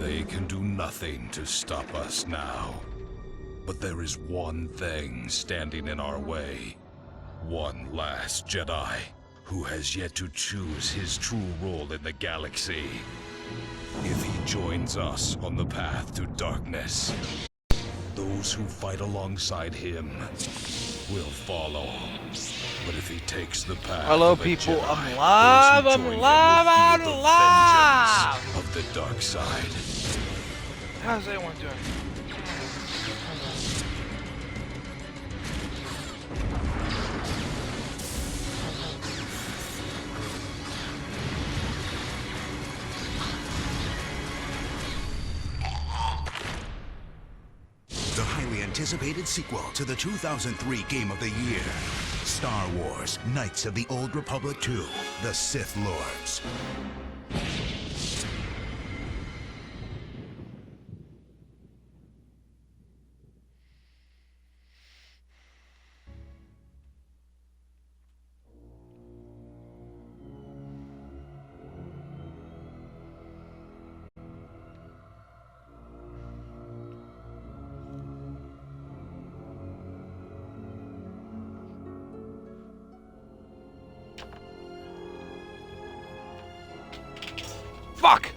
They can do nothing to stop us now. But there is one thing standing in our way. One last Jedi who has yet to choose his true role in the galaxy. If he joins us on the path to darkness, those who fight alongside him will follow. But if he takes the path Hello, of the people. Jedi, I'm live. those who I'm join him live. will I'm feel the live. vengeance of the dark side. How's everyone doing? The highly anticipated sequel to the 2003 Game of the Year, Star Wars: Knights of the Old Republic 2, The Sith Lords. Fuck!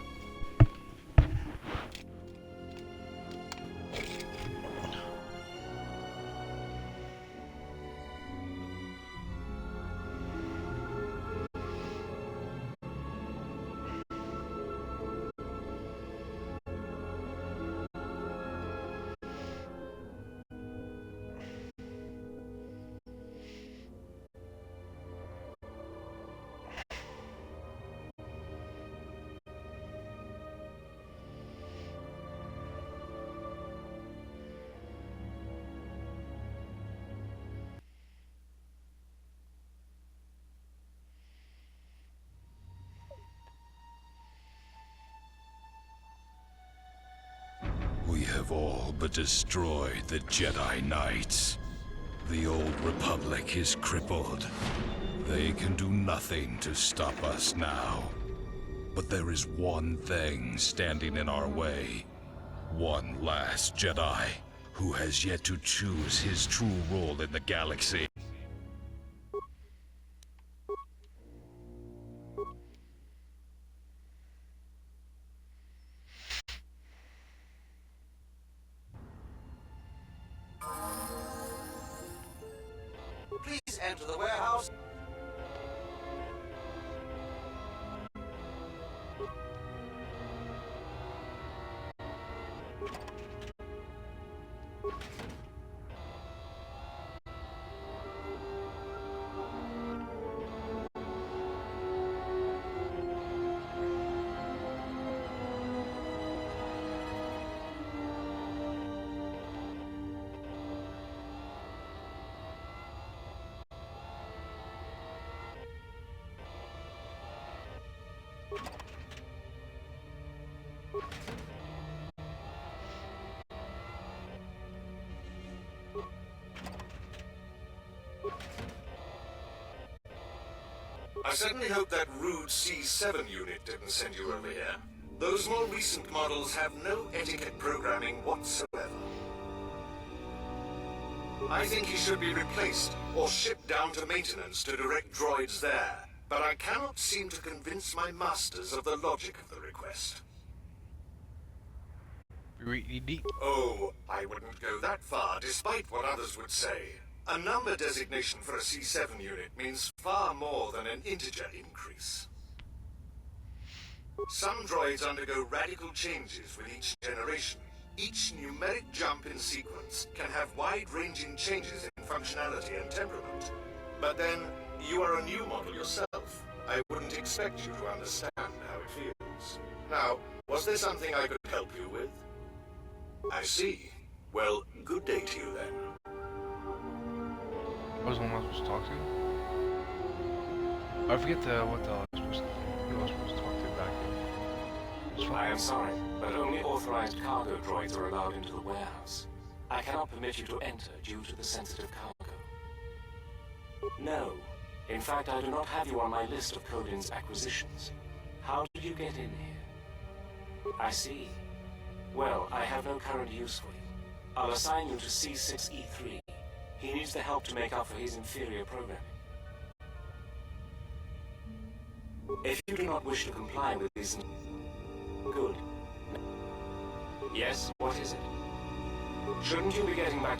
We have all but destroyed the Jedi Knights. The old Republic is crippled. They can do nothing to stop us now. But there is one thing standing in our way. One last Jedi who has yet to choose his true role in the galaxy. Please enter the warehouse. I certainly hope that rude C7 unit didn't send you over here. Those more recent models have no etiquette programming whatsoever. I think he should be replaced or shipped down to maintenance to direct droids there. But I cannot seem to convince my masters of the logic of the request. Oh, I wouldn't go that far, despite what others would say. A number designation for a C7 unit means far more than an integer increase. Some droids undergo radical changes with each generation. Each numeric jump in sequence can have wide-ranging changes in functionality and temperament. But then, you are a new model yourself. I wouldn't expect you to understand how it feels. Now, was there something I could help you with? I see. Well, good day to you then. What was the one I was supposed to talk to? I forget what the I was supposed to talk to back then. I am sorry, but only authorized cargo droids are allowed into the warehouse. I cannot permit you to enter due to the sensitive cargo. No. In fact, I do not have you on my list of Codin's acquisitions. How did you get in here? I see. Well, I have no current use for you. I'll assign you to C6E3. He needs the help to make up for his inferior programming. If you do not wish to comply with these... Good. Yes, what is it? Shouldn't you be getting back...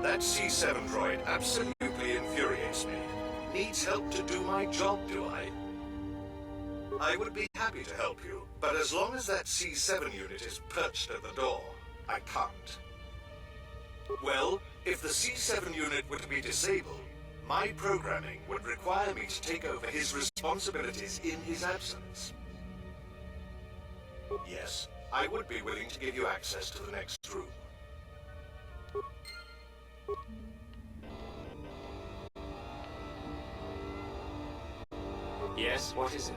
That C7 droid absolutely infuriates me. Needs help to do my job, do I? I would be happy to help you, but as long as that C7 unit is perched at the door, I can't. Well, if the C7 unit were to be disabled, my programming would require me to take over his responsibilities in his absence. Yes, I would be willing to give you access to the next room. Yes, what is it?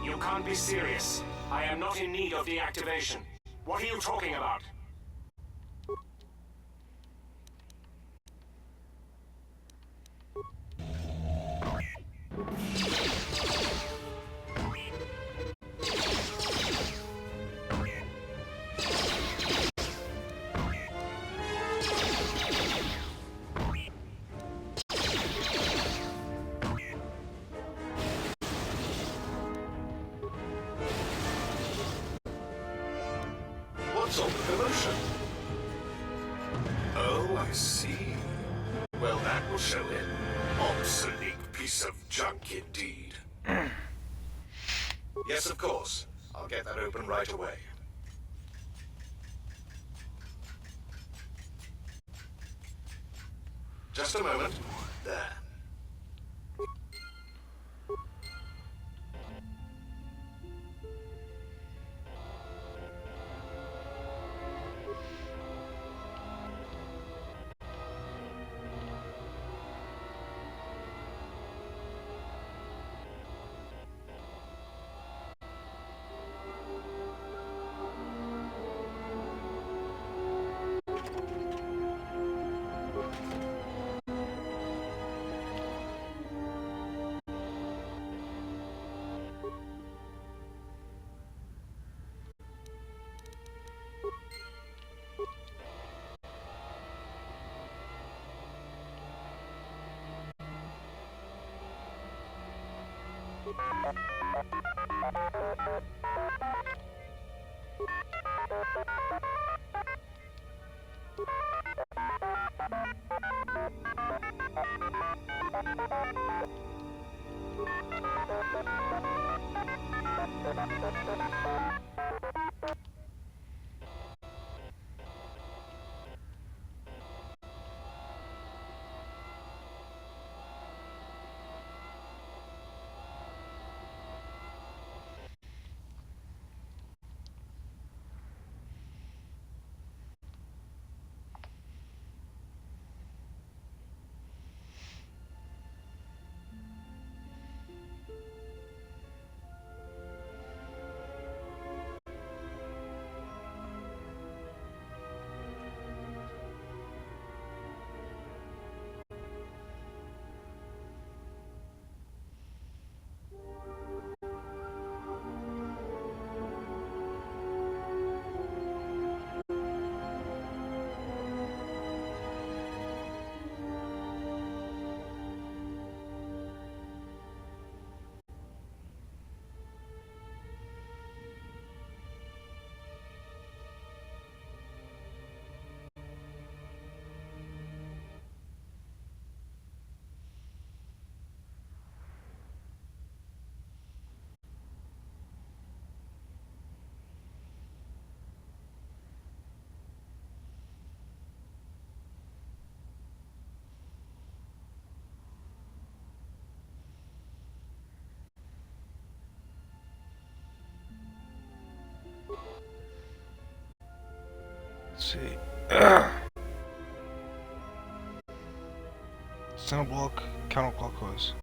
You can't be serious. I am not in need of deactivation. What are you talking about? commotion. Oh, I see. Well, that will show it. Obsolete piece of junk indeed. Yes, of course. I'll get that open right away. Just a moment. There. Let's see. Center block, counterclockwise.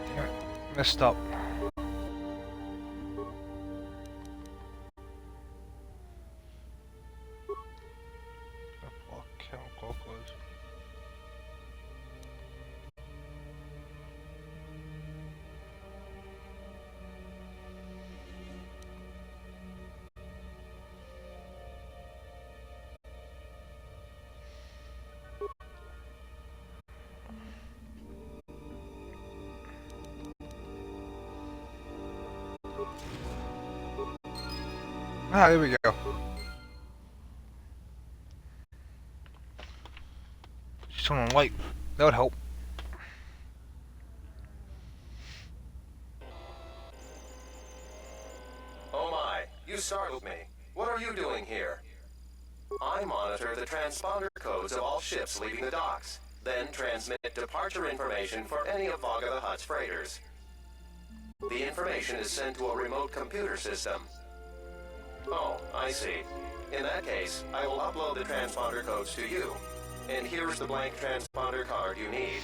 Damn it, messed up. Block, counterclockwise. Ah, there we go. Just turn on light. That would help. Oh my, you startled me. What are you doing here? I monitor the transponder codes of all ships leaving the docks, then transmit departure information for any of Vaga the Hutt's freighters. The information is sent to a remote computer system. Oh, I see. In that case, I will upload the transponder codes to you. And here's the blank transponder card you need.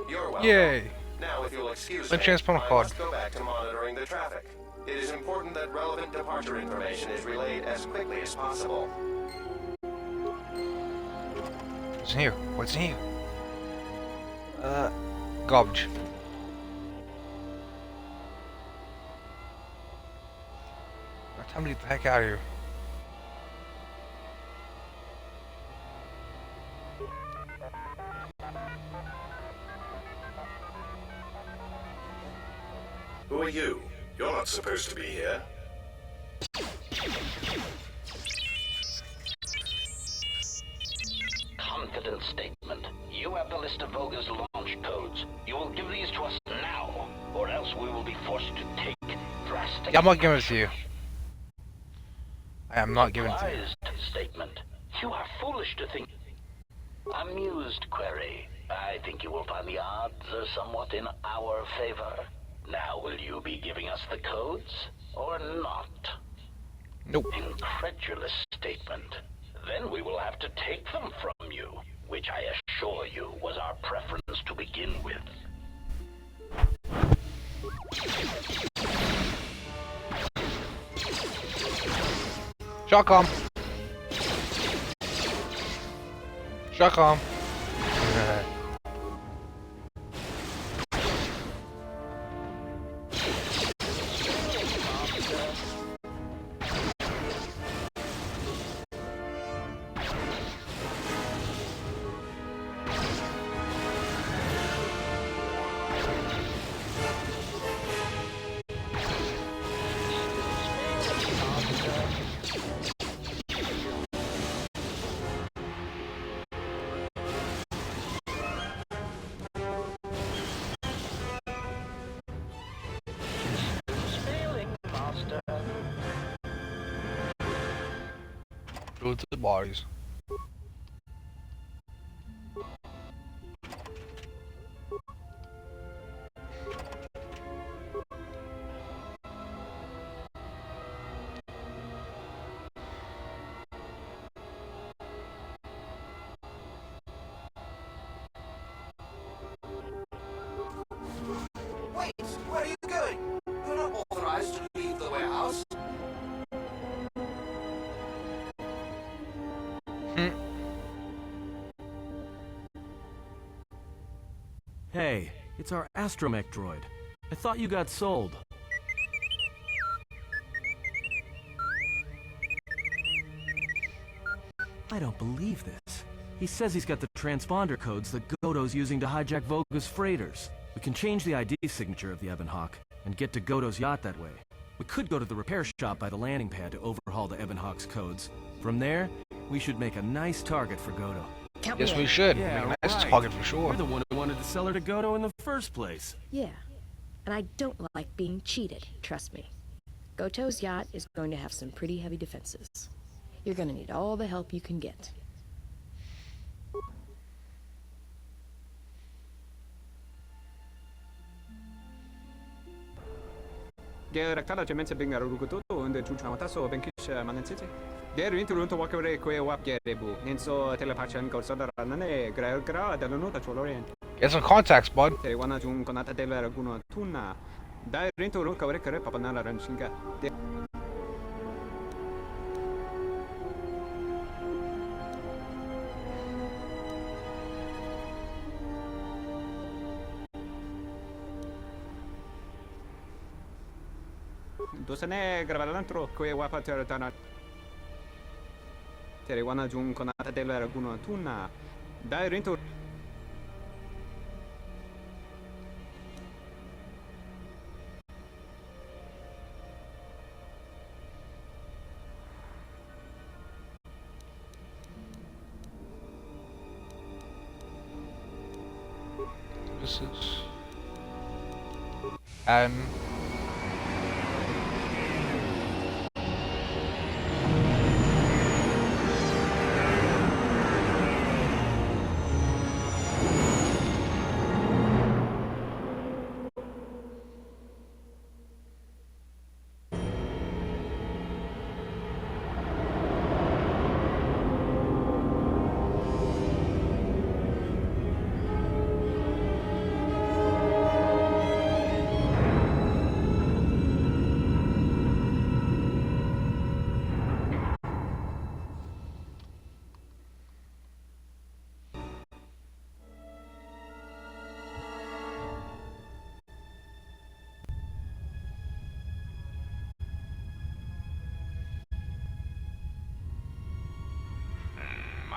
You're welcome. Yay! Now, if you'll excuse Blank me, transponder I card. must go back to monitoring the traffic. It is important that relevant departure information is relayed as quickly as possible. What's in here? What's in here? Garbage. Now time to get the heck out of here. Who are you? You're not supposed to be here. Confident statement. You have the list of Voga's launch codes. You will give these to us now, or else we will be forced to take drastic... Yeah, I'm not giving it to you. I am not giving it to you. Statement. You are foolish to think... Amused, Query. I think you will find the odds are somewhat in our favor. Now, will you be giving us the codes, or not? Nope. Incredulous statement. Then we will have to take them from you, which I assure you was our preference to begin with. Shotcom. Shotcom. Go to the bodies. Wait, where are you going? You're not authorized to leave the warehouse. Hey, it's our astromech droid. I thought you got sold. I don't believe this. He says he's got the transponder codes that Godo's using to hijack Voga's freighters. We can change the ID signature of the Ebon Hawk and get to Godo's yacht that way. We could go to the repair shop by the landing pad to overhaul the Ebon Hawk's codes. From there, we should make a nice target for Godo. Yes, we should. Yeah, Make a nice right. target for sure. You're the one who wanted to sell her to Godo in the first place. Yeah, and I don't like being cheated, trust me. Goto's yacht is going to have some pretty heavy defenses. You're going to need all the help you can get. Geraktada cemense bingar rugututu unde chuchmataso benkish manansiti. Der interunto wakere kwe wap gerebu. Enso telepathian korsada nane gra da nota cholorien. Get some contacts, bud. Te wana jun konata dela guno tuna. Da rinto ru kawre kare papanala ranshinga. Dosane gravalantro kwe wapa teratana. Te wana jun konata dela guno tuna. Da rinto This is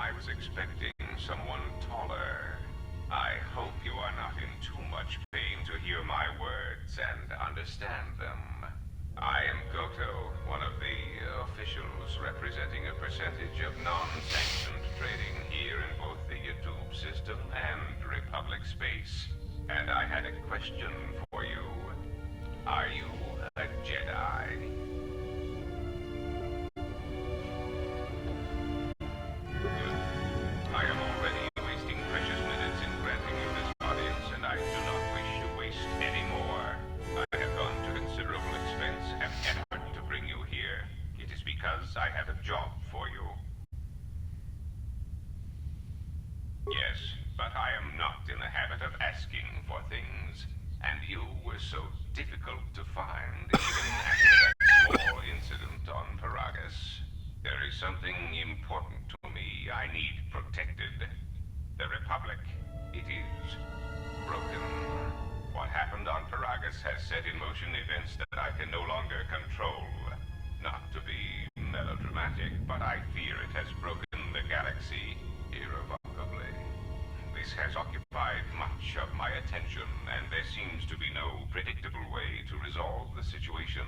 I was expecting someone taller. I hope you are not in too much pain to hear my words. concepts and understand them. I am Goto, one of the officials representing a percentage of non-sanctioned trading here in both the YouTube system and Republic space. And I had a question for you. Are you a Jedi? I am already wasting precious minutes in granting you this audience, and I do not wish to waste any more. I have gone to considerable expense and effort to bring you here. It is because I have a job for you. Yes, but I am not in the habit of asking for things, and you were so difficult to find even after that small incident on Paragus. There is something important to me I need protected. The Republic, it is broken. What happened on Paragus has set in motion events that I can no longer control. Not to be melodramatic, but I fear it has broken the galaxy irrevocably. This has occupied much of my attention, and there seems to be no predictable way to resolve the situation.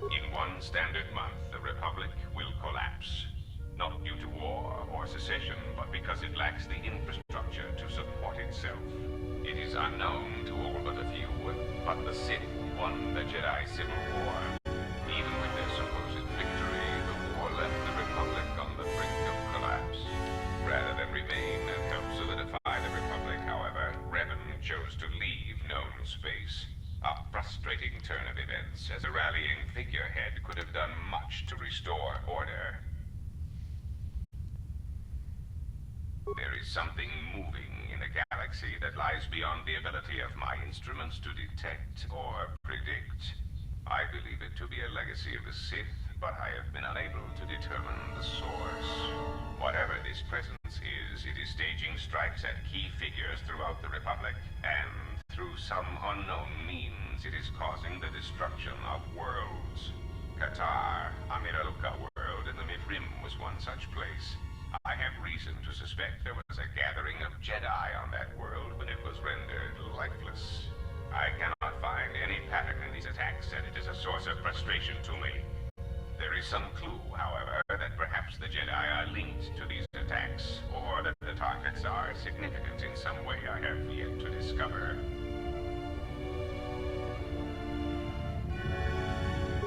In one standard month, the Republic will collapse. Not due to war or secession, but because it lacks the infrastructure to support itself. It is unknown to all but a few, but the Sith won the Jedi Civil War. Even with their supposed victory, the war left the Republic on the brink of collapse. Rather than remain and help solidify the Republic, however, Revan chose to leave known space. A frustrating turn of events, as a rallying figurehead could have done much to restore order. There is something moving in a galaxy that lies beyond the ability of my instruments to detect or predict. I believe it to be a legacy of the Sith, but I have been unable to determine the source. Whatever this presence is, it is staging strikes at key figures throughout the Republic, and through some unknown means, it is causing the destruction of worlds. Qatar, Amiraluka world in the Mid-Rim was one such place. I have reason to suspect there was a gathering of Jedi on that world when it was rendered lifeless. I cannot find any pattern in these attacks, and it is a source of frustration to me. There is some clue, however, that perhaps the Jedi are linked to these attacks, or that the targets are significant in some way I have yet to discover.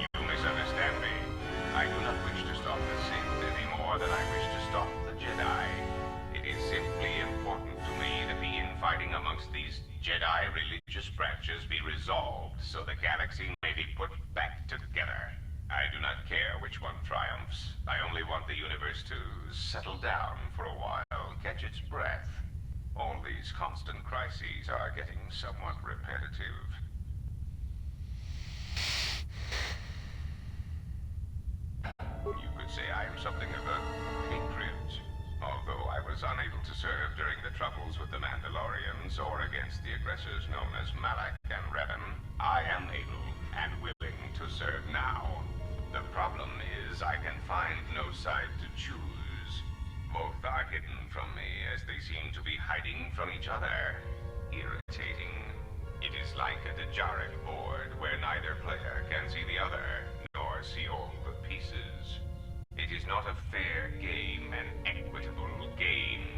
You misunderstand me. I do not wish to stop the Sith any more than I wish to stop the Jedi. It is simply important to me that the infighting amongst these Jedi religious branches be resolved so the galaxy may be put back together. I do not care which one triumphs. I only want the universe to settle down for a while, catch its breath. All these constant crises are getting somewhat repetitive. You could say I am something of a patriot. Although I was unable to serve during the troubles with the Mandalorians or against the aggressors known as Malak and Revan, I am able and willing to serve now. The problem is I can find no side to choose. Both are hidden from me as they seem to be hiding from each other. Irritating. It is like a Dejaric board where neither player can see the other, nor see all the pieces. It is not a fair game, an equitable game.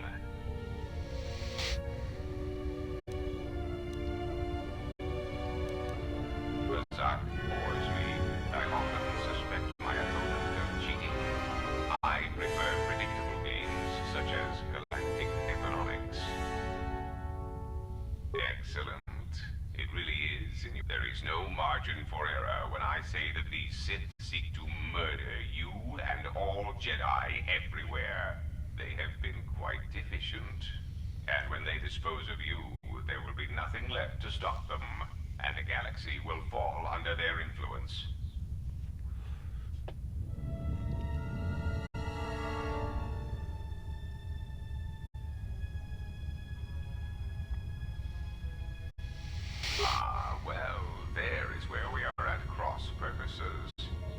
Razak bores me. I often suspect my opponent of cheating. I prefer predictable games, such as galactic economics. Excellent. It really is. There is no margin for error when I say that these Sith seek to murder you and all Jedi everywhere. They have been quite efficient. And when they dispose of you, there will be nothing left to stop them, and the galaxy will fall under their influence. Well, there is where we are at cross purposes.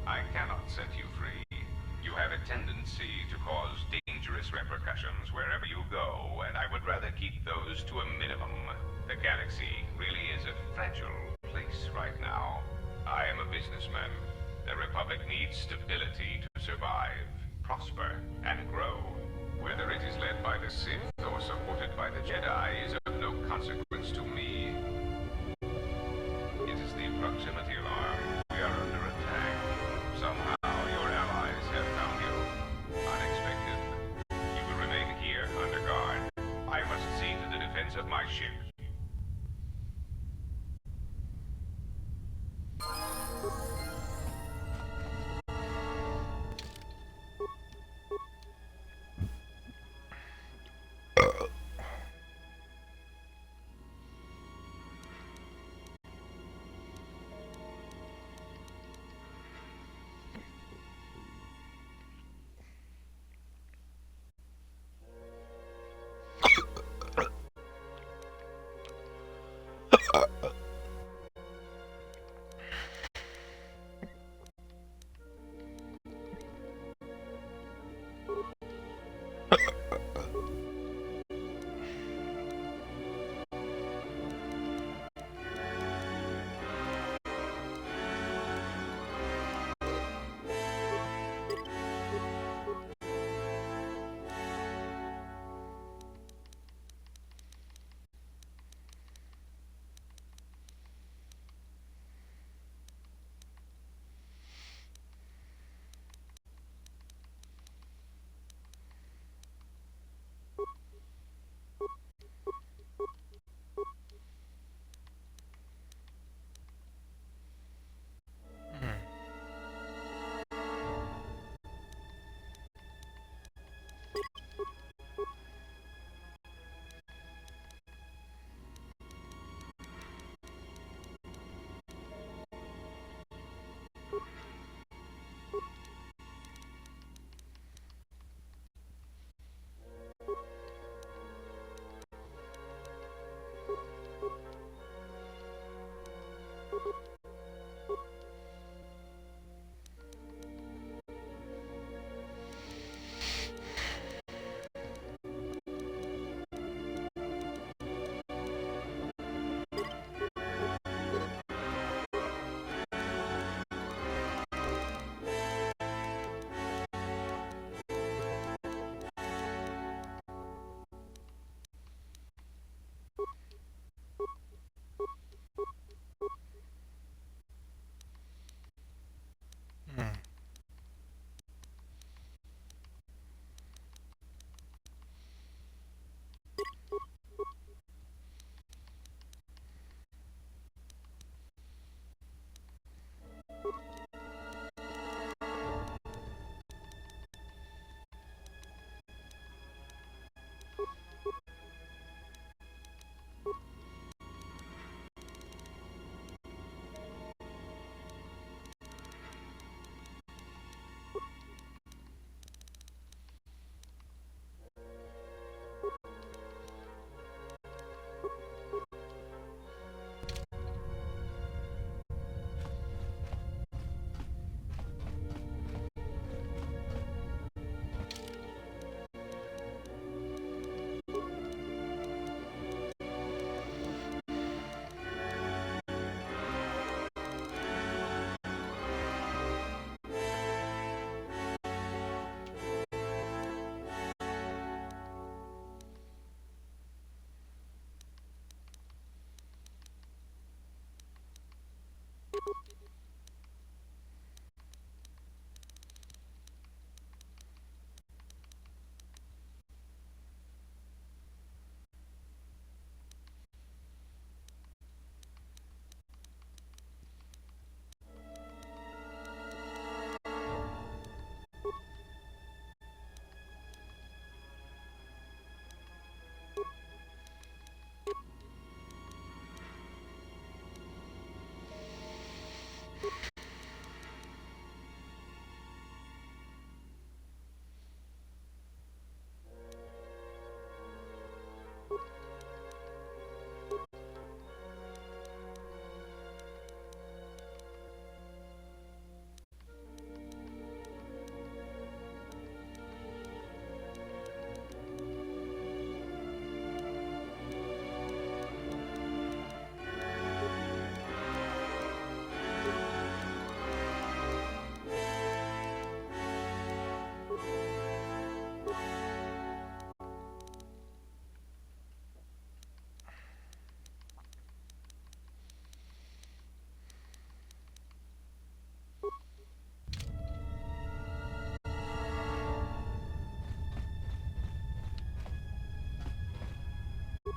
I cannot set you free. You have a tendency to cause dangerous disastrous repercussions wherever you go, and I would rather keep those to a minimum. The galaxy really is a fragile place right now. I am a businessman. The Republic needs stability to survive, prosper, and grow. Whether it is led by the Sith or supported by the Jedi is of no consequence to me. It is the proximity alarm. We are under attack. Somehow your allies have found you. Unexpected. You will remain here under guard. I must see to the defense of my ship.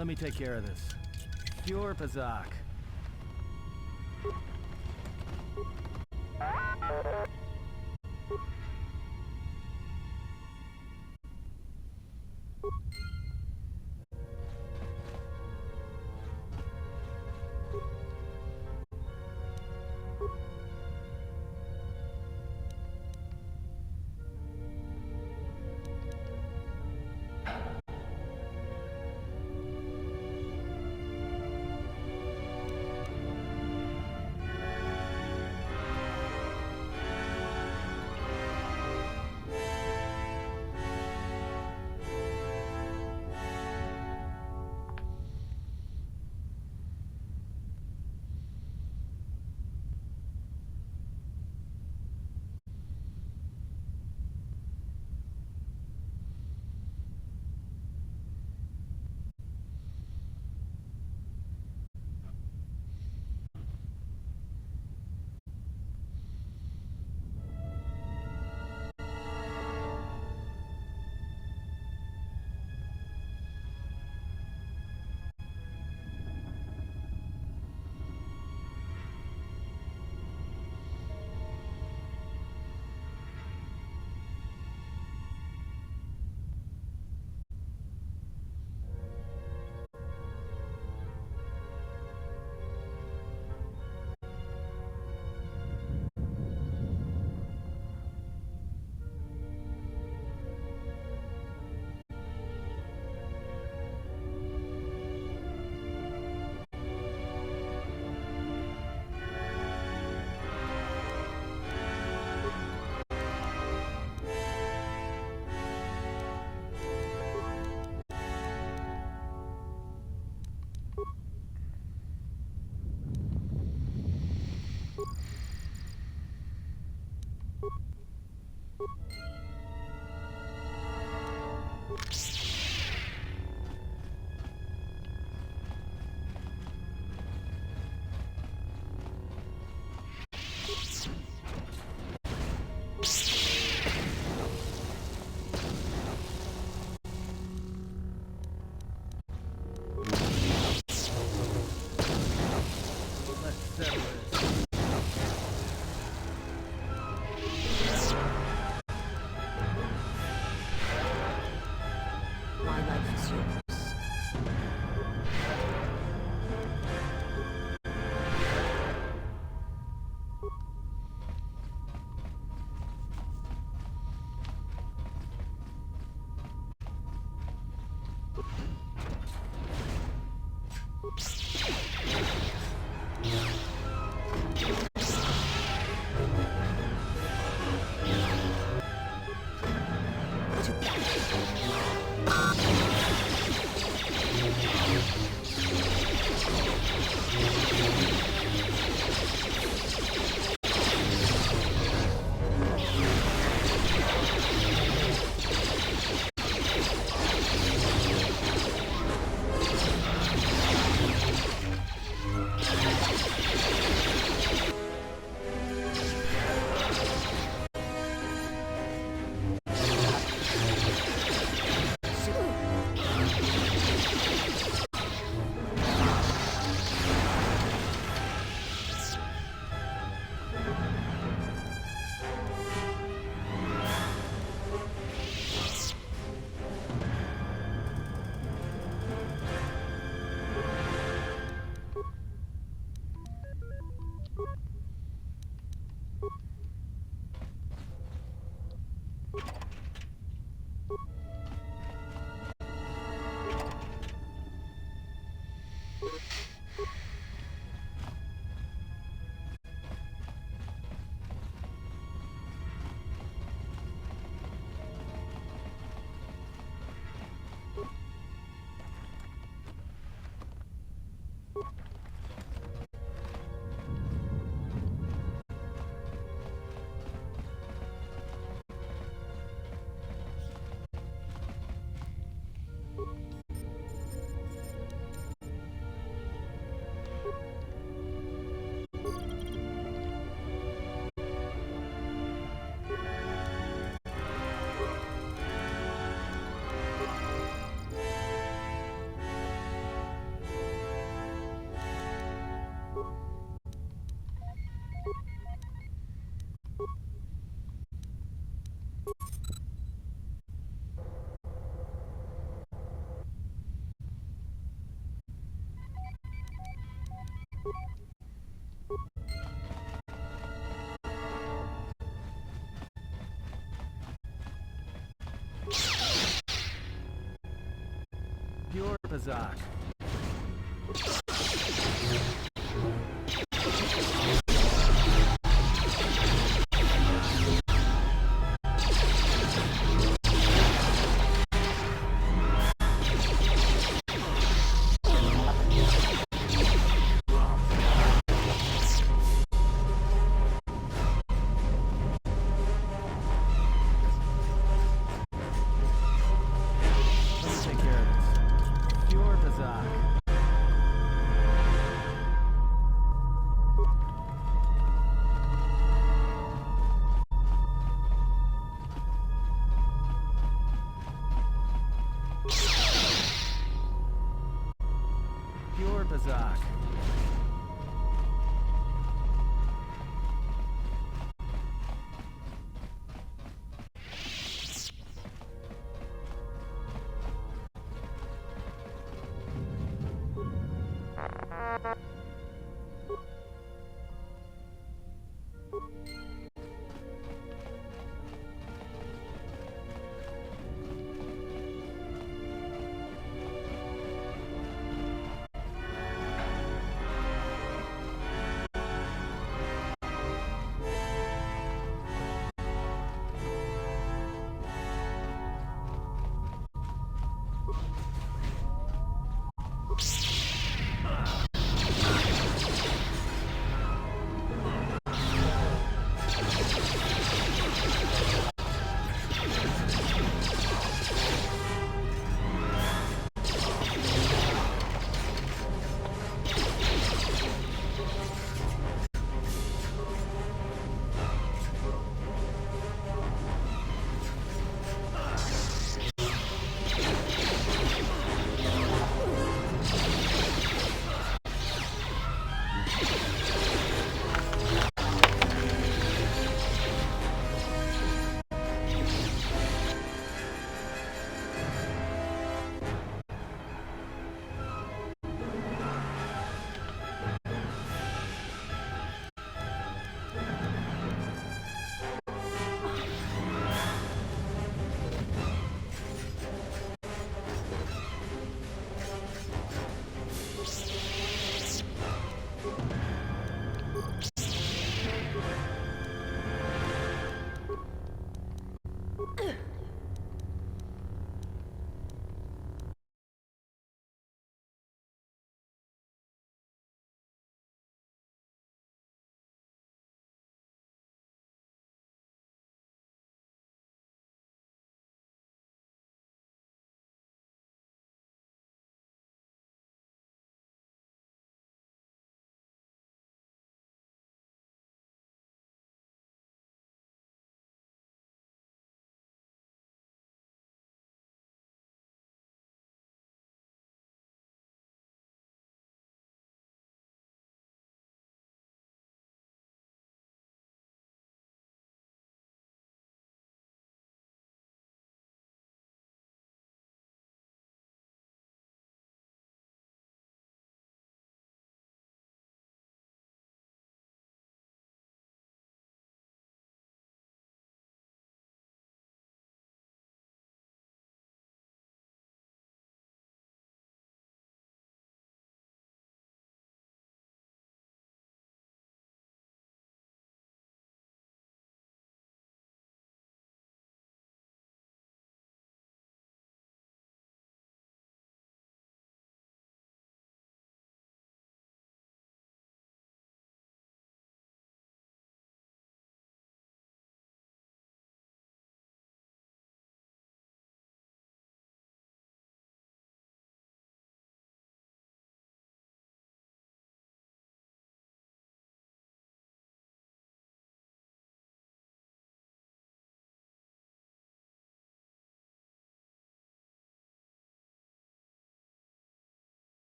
Let me take care of this. Pure Pazak. Tazak. Let me take care of this. Pure Tazak.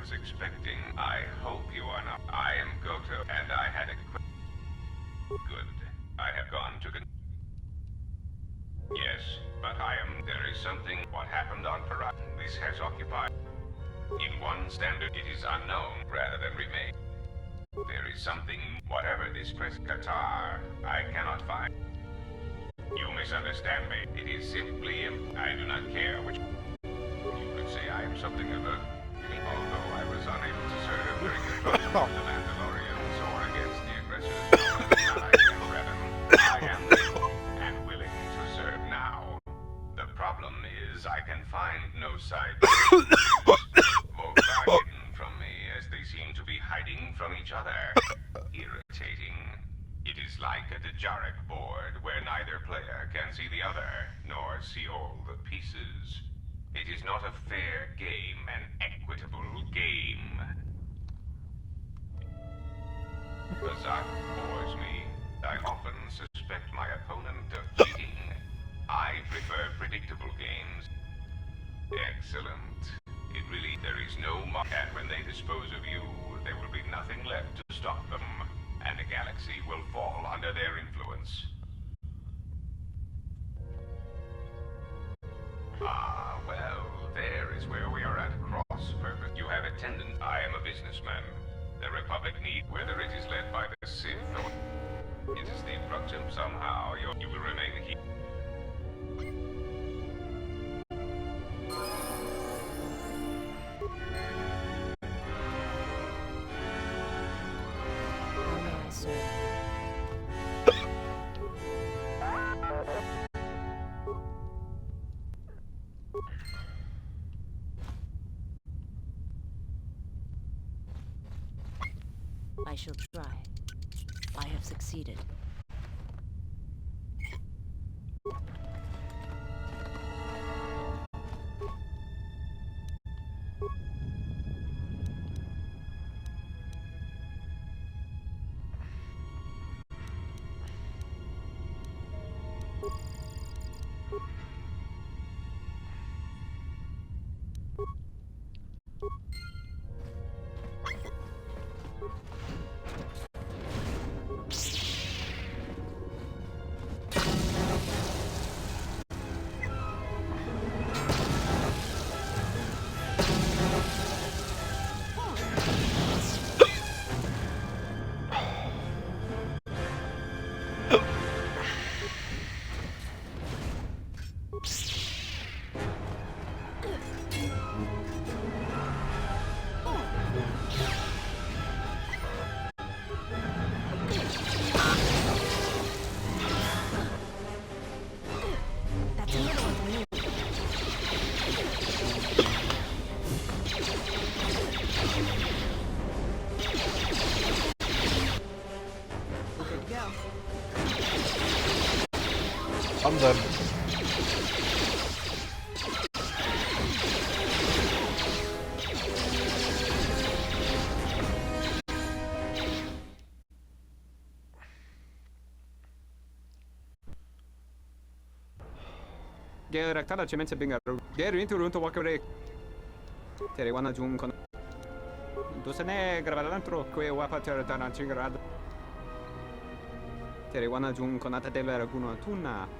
was expecting. I hope you are not. I am Goto, and I had a good. I have gone to Yes, but there is something. What happened on Parade? This has occupied. In one standard, it is unknown rather than remain. There is something, whatever this press Qatar, I cannot find. You misunderstand me. It is simply, I do not care which. You could say I am something of a. Although I was unable to serve during the function of the Mandalorians or against the aggressors, I am rather. I am and willing to serve now. The problem is I can find no side. Both are hidden from me as they seem to be hiding from each other. Irritating. It is like a Dejarik board where neither player can see the other, nor see all the pieces. It is not a fair game, an equitable game. Bazak bores me. I often suspect my opponent of cheating. I prefer predictable games. Excellent. There is no and when they dispose of you, there will be nothing left to stop them, and the galaxy will fall under their influence. Ah, well, there is where we are at cross purpose. You have attendance. I am a businessman. The Republic need, whether it is led by the Sith or it is the Proxim somehow, you will remain here. How may I serve? I shall try. I have succeeded. I'm done. Ge raktala cemente bingaru. Ge rintu runto wakare. Tere wana jun kon. Dosene gravalantro que wapater dana chingrad. Tere wana jun konata della raguno tuna.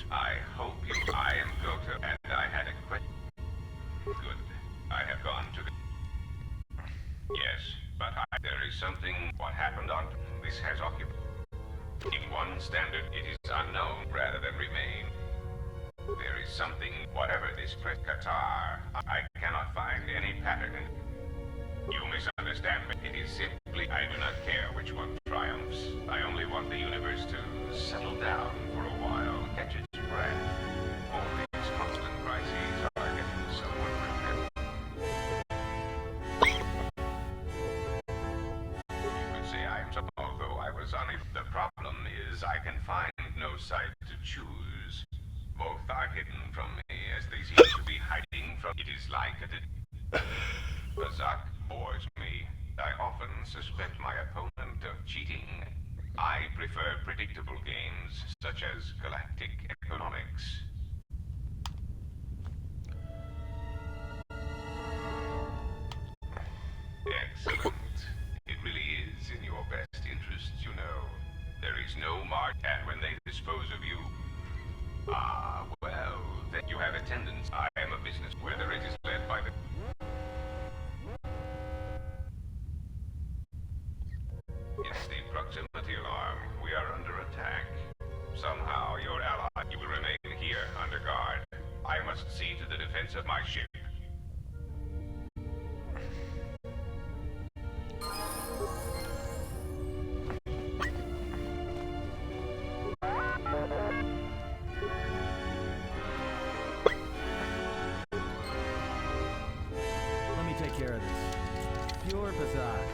I hope you... I am Goto, and I had a question. Good. I have gone to the... Yes, but there is something... What happened on... This has occupied... In one standard, it is unknown rather than remain. There is something... Whatever this Qatar, I cannot find any pattern. You misunderstand me. It is simply... I do not care which one triumphs. I only want the universe to settle down for a while, catch its breath. All these constant crises are getting somewhat repetitive. You could say I am so... Although I was unable... The problem is I can find no site to choose. Both are hidden from me as they seem to be hiding from... It is like a... Bazak bores me. I often suspect my opponent of cheating. I prefer predictable games, such as galactic economics. Excellent. It really is in your best interest, you know. There is no mark, and when they dispose of you... Ah, well, then you have attendance. I am a business, whether it is led by the... It's the proximity alarm. We are under attack. Somehow, your ally... You will remain here, under guard. I must see to the defense of my ship. Let me take care of this. Pure Bazak.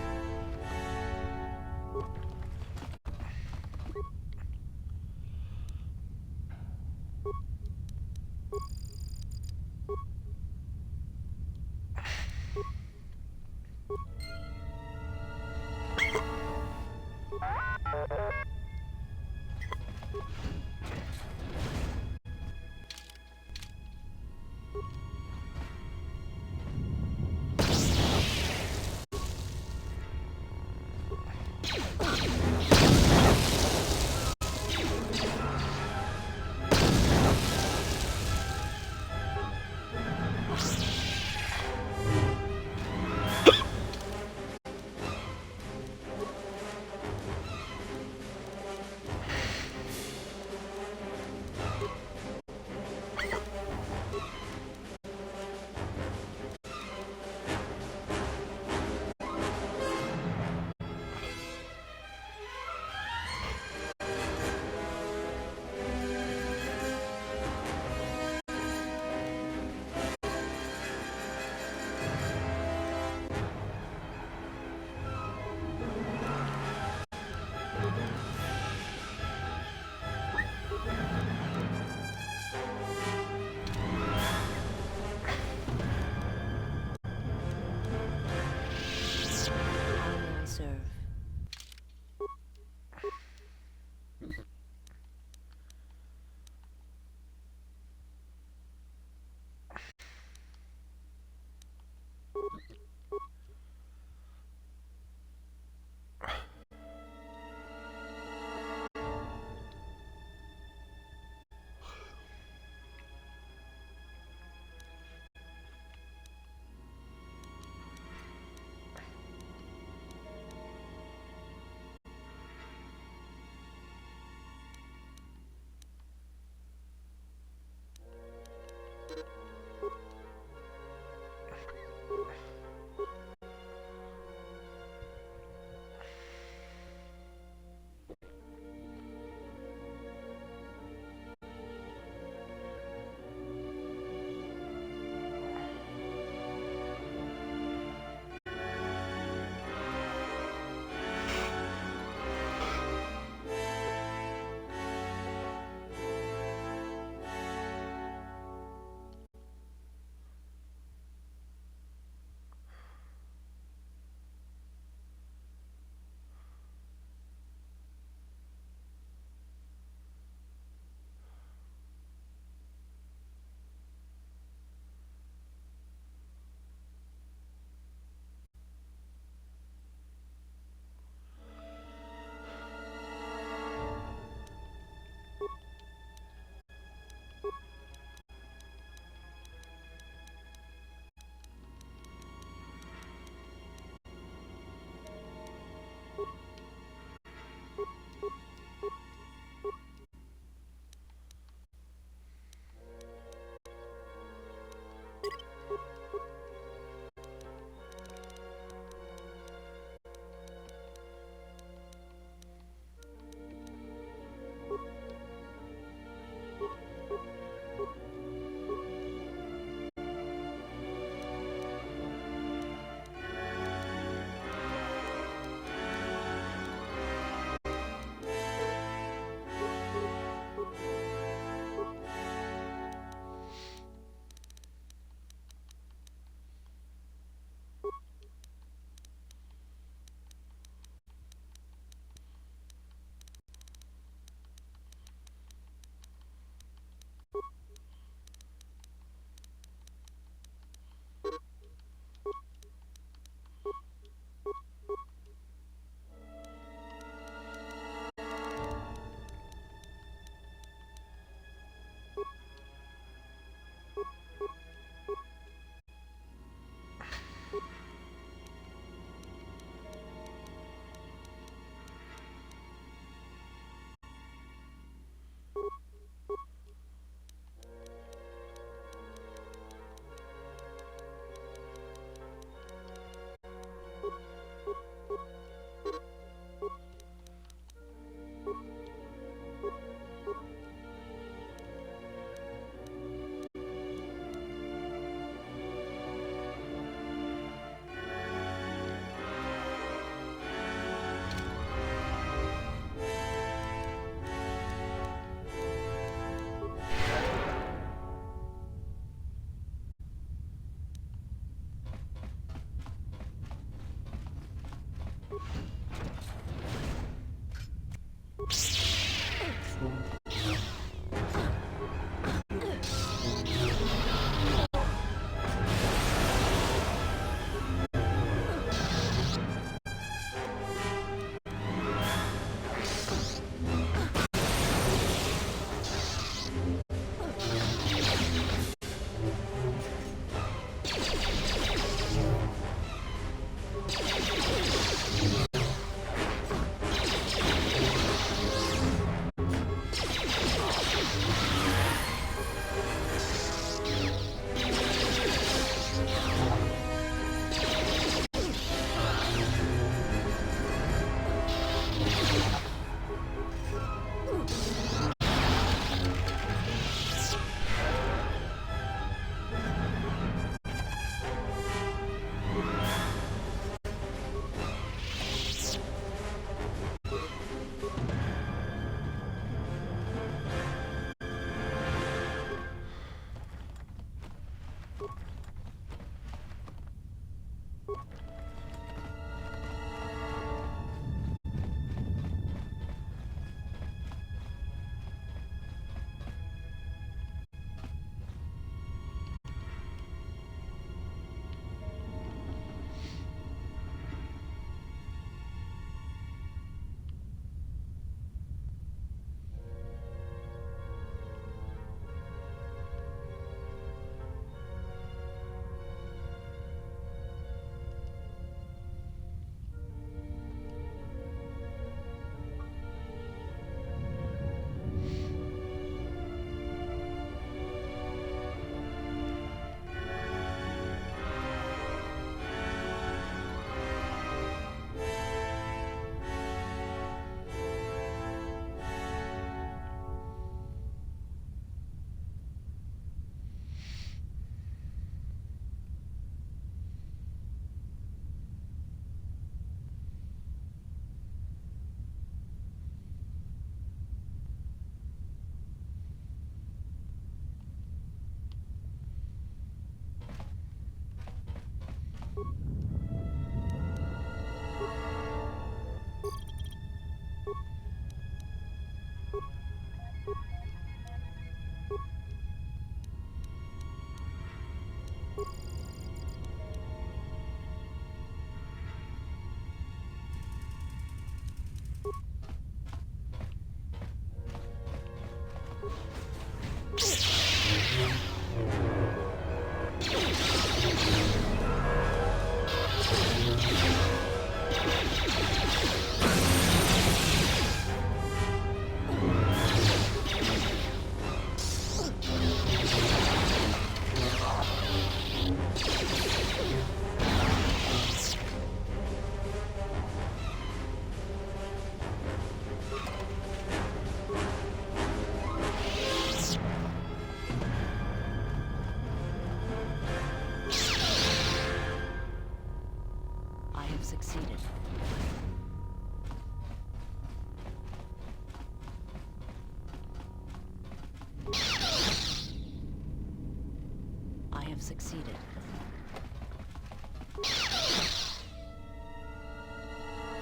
succeeded.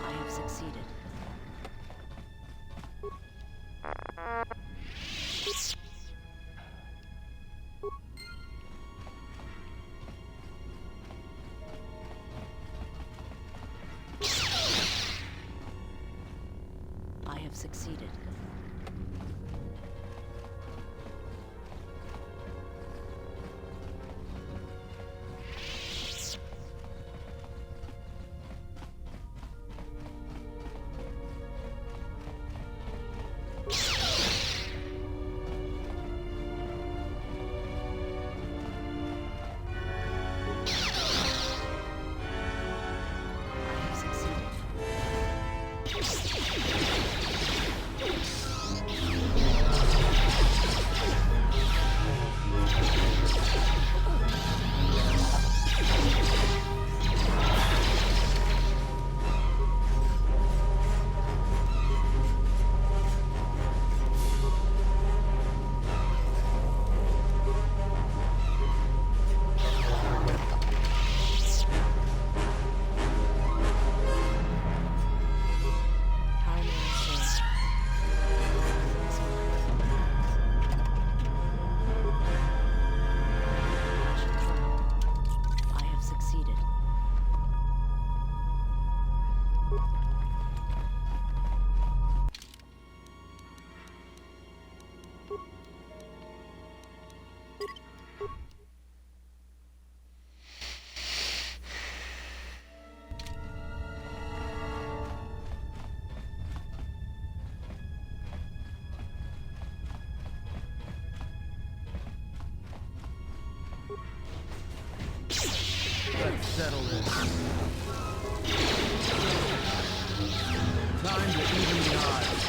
I have succeeded. I have succeeded. Let's settle this. Time to even the odds.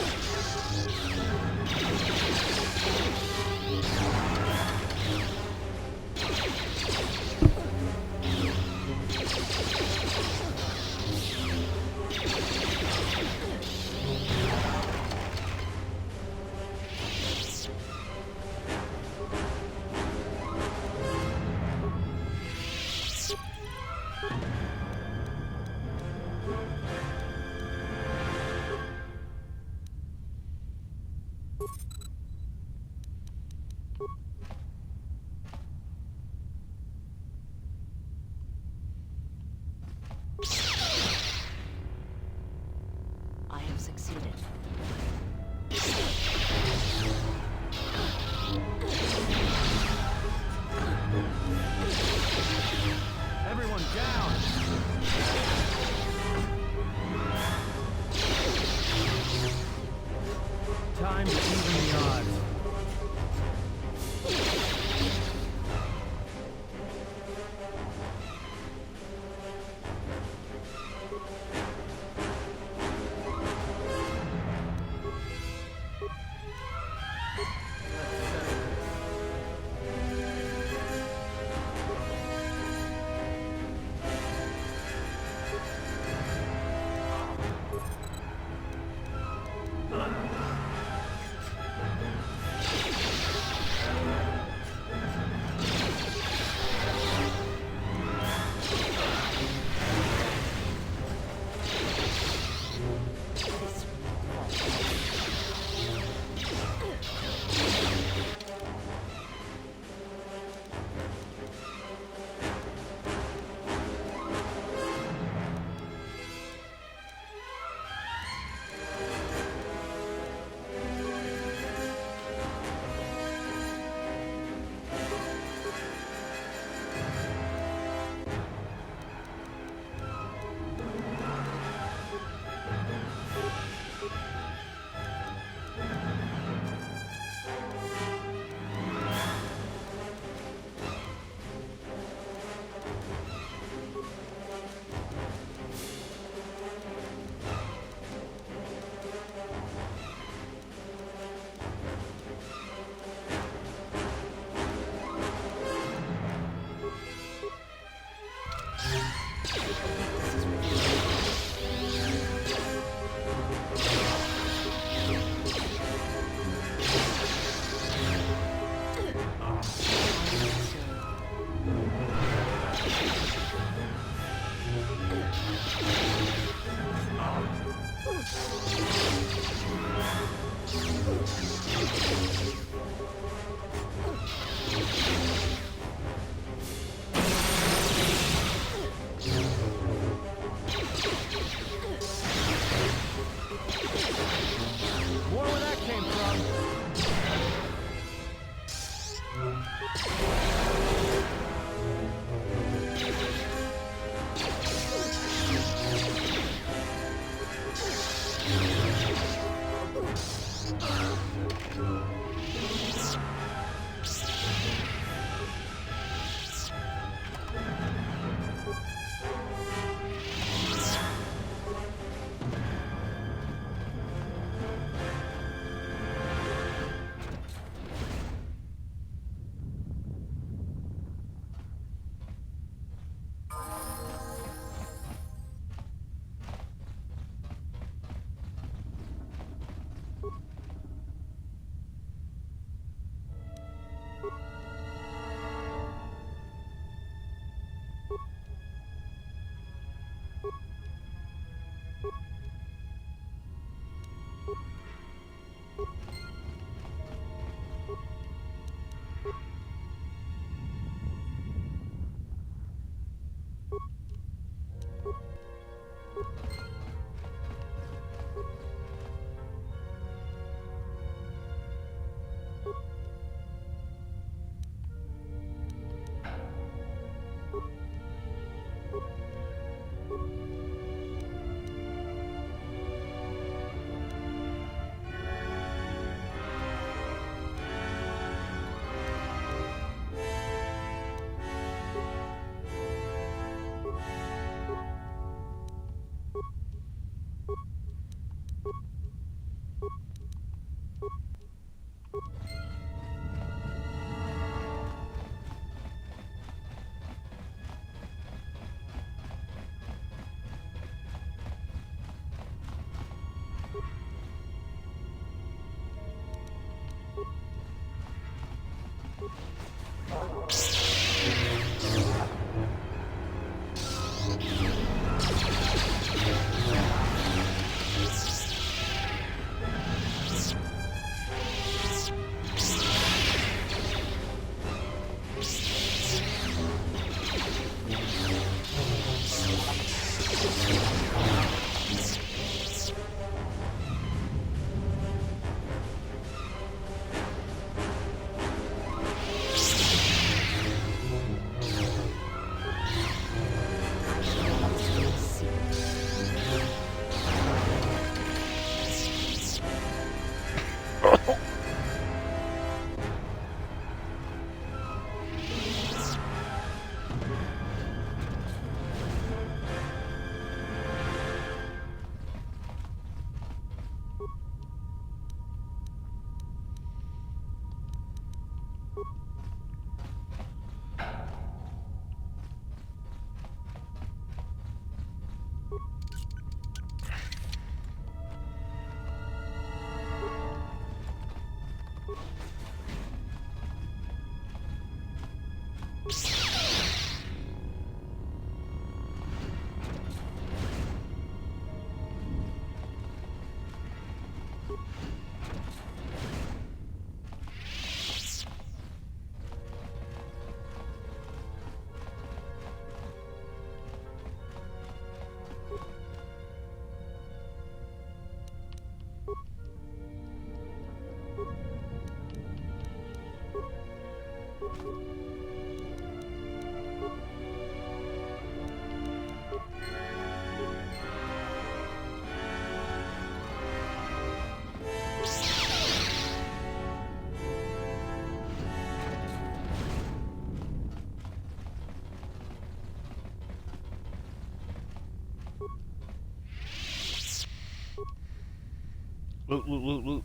Loot, loot, loot, loot.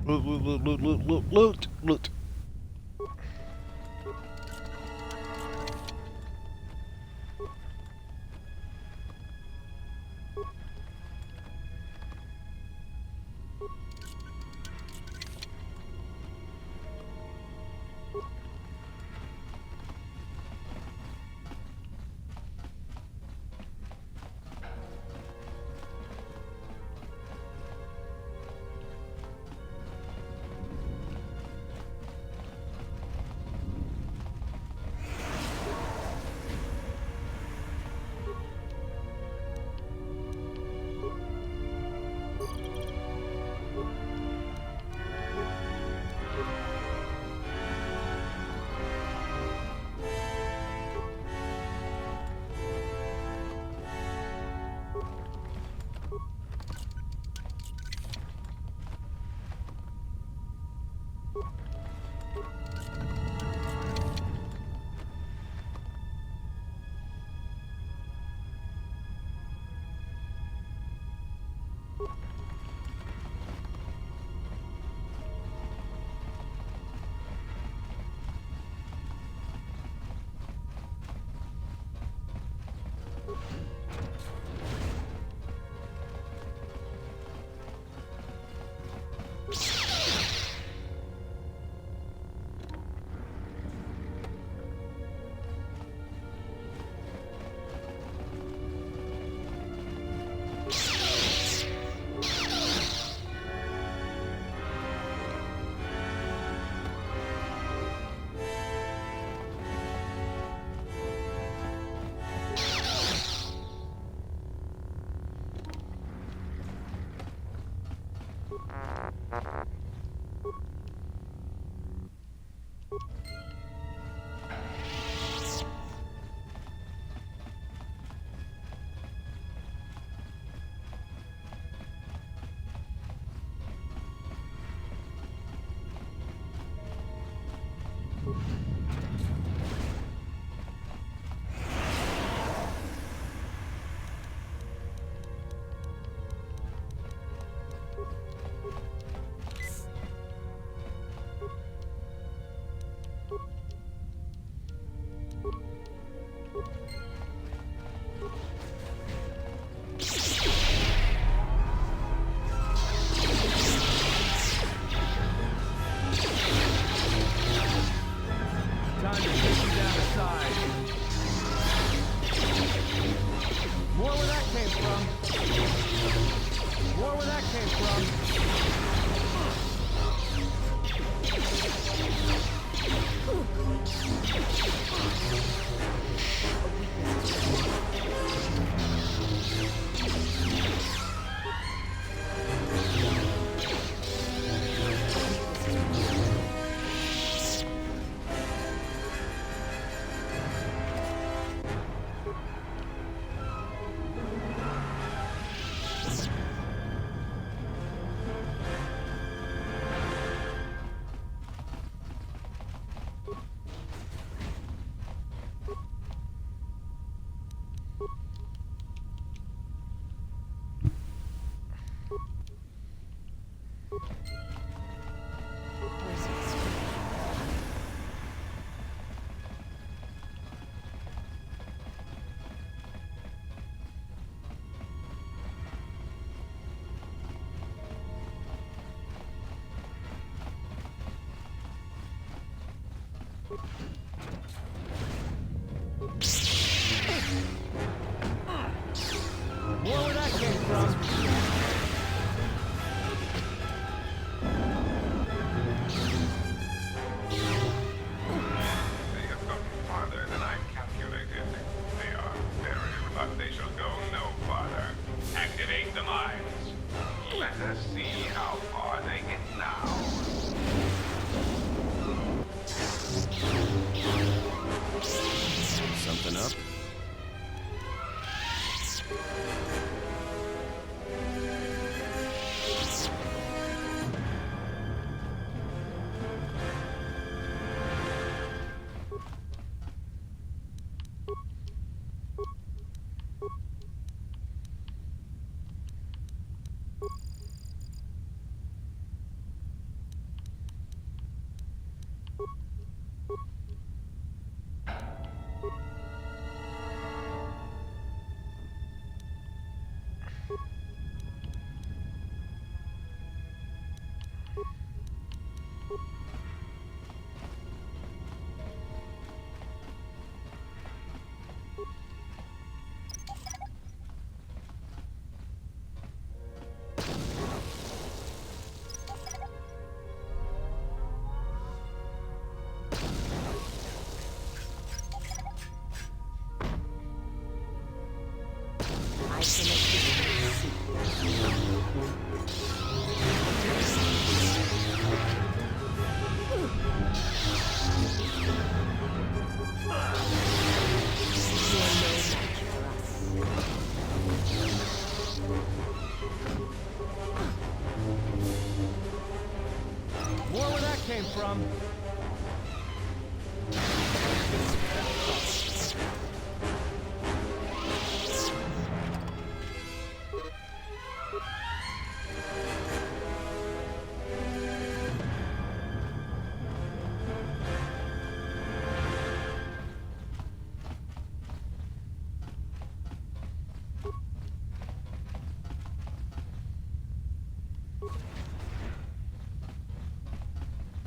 Loot, loot, loot, loot, loot, loot, loot, loot.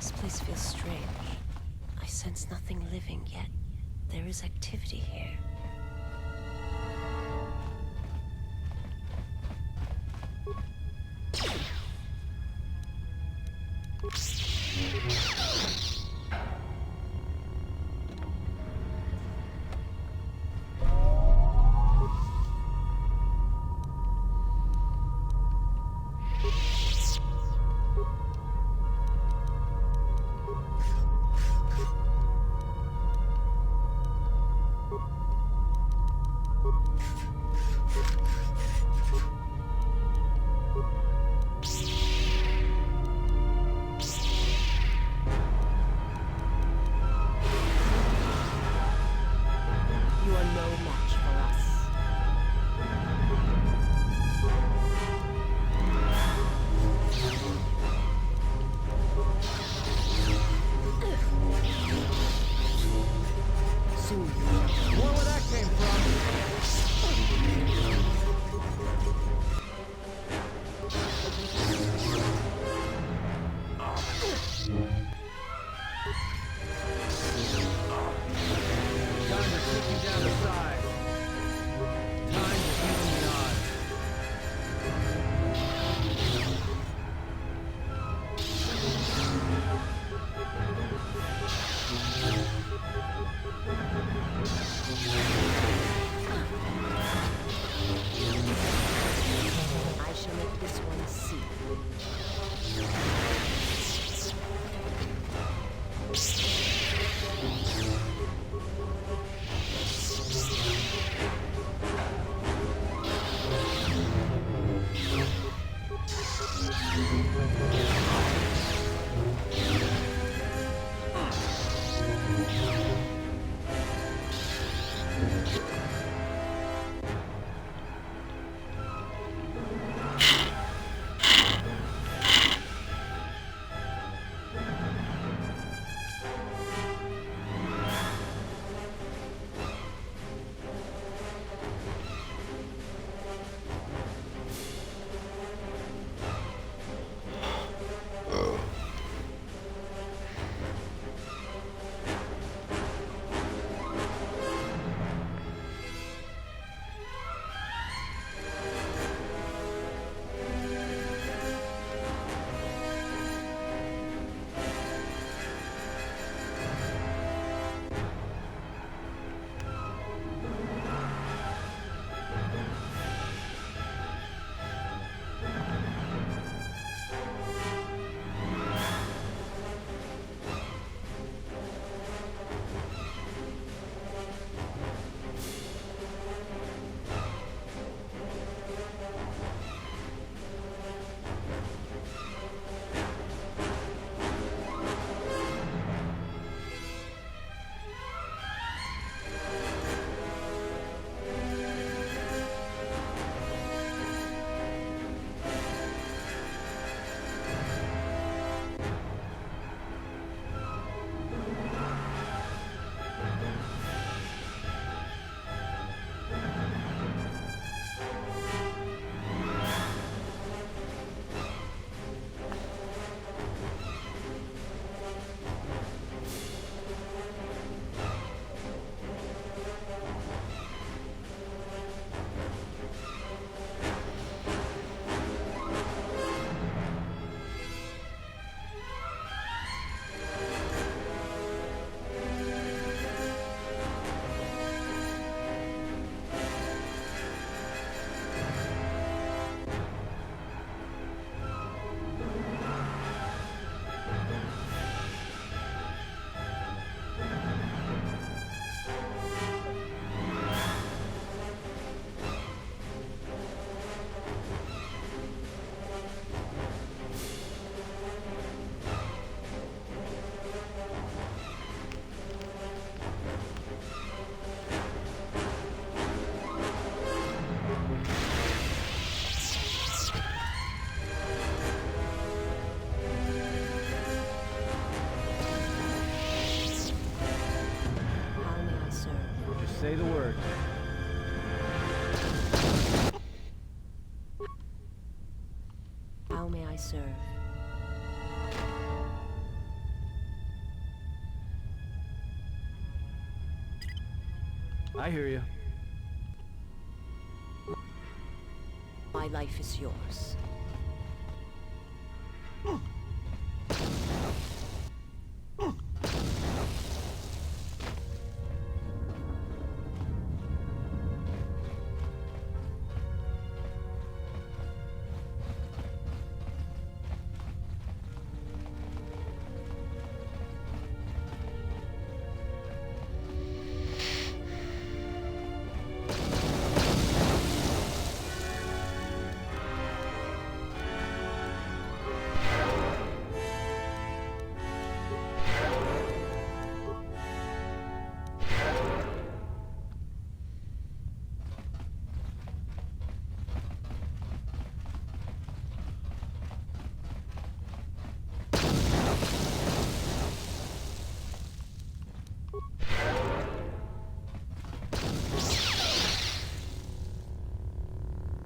This place feels strange. I sense nothing living, yet there is activity here. say the word. How may I serve? I hear you. My life is yours.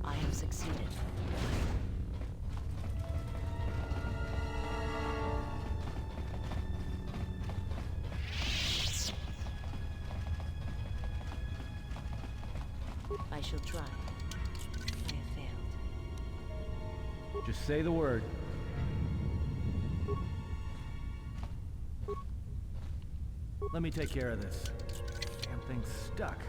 I have succeeded. I shall try. I have failed. Just say the word. Let me take care of this. Damn thing's stuck.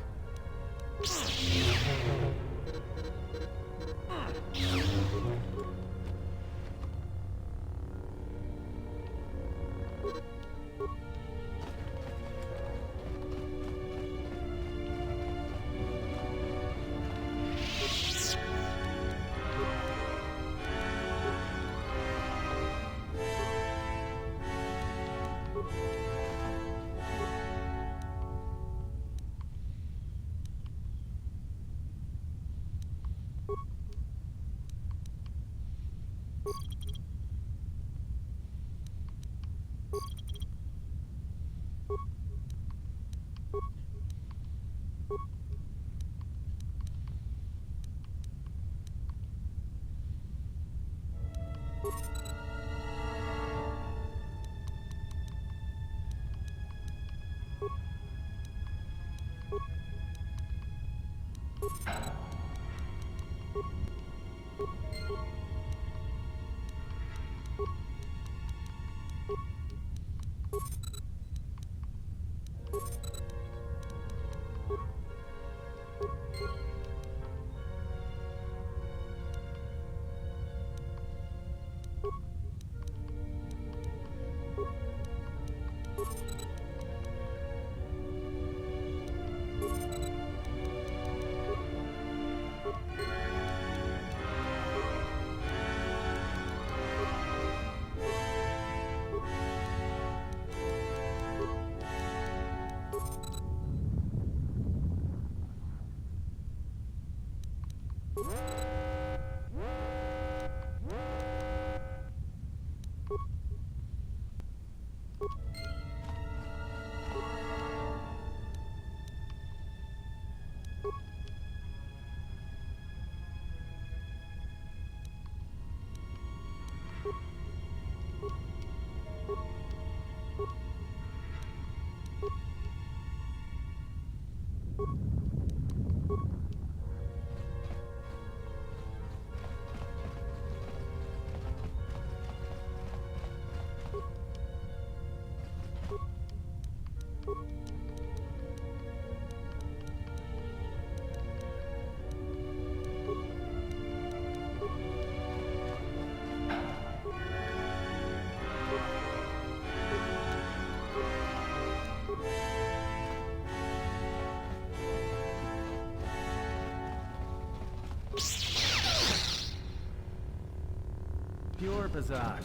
Pure Bazak.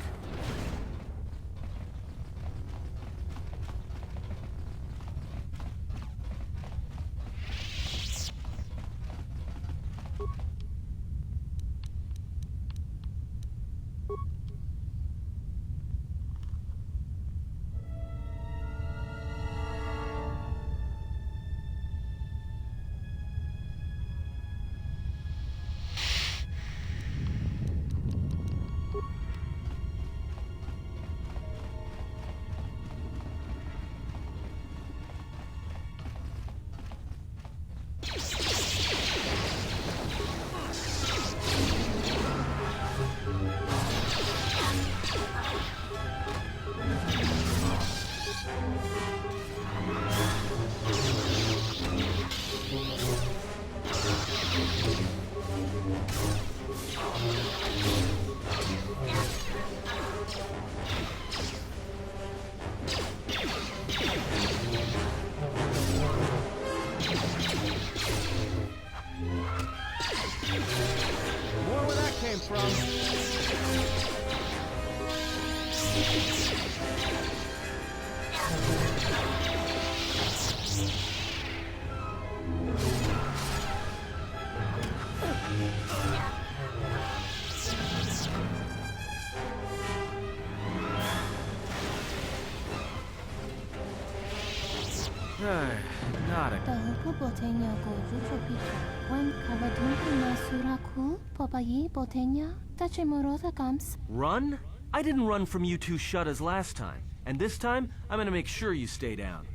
from? Not a... Tahupu botenya go jucho picho. When kavadunku na suraku, popayi botenya, tachimorosa comes. Run? I didn't run from you two shuttas last time. And this time, I'm gonna make sure you stay down.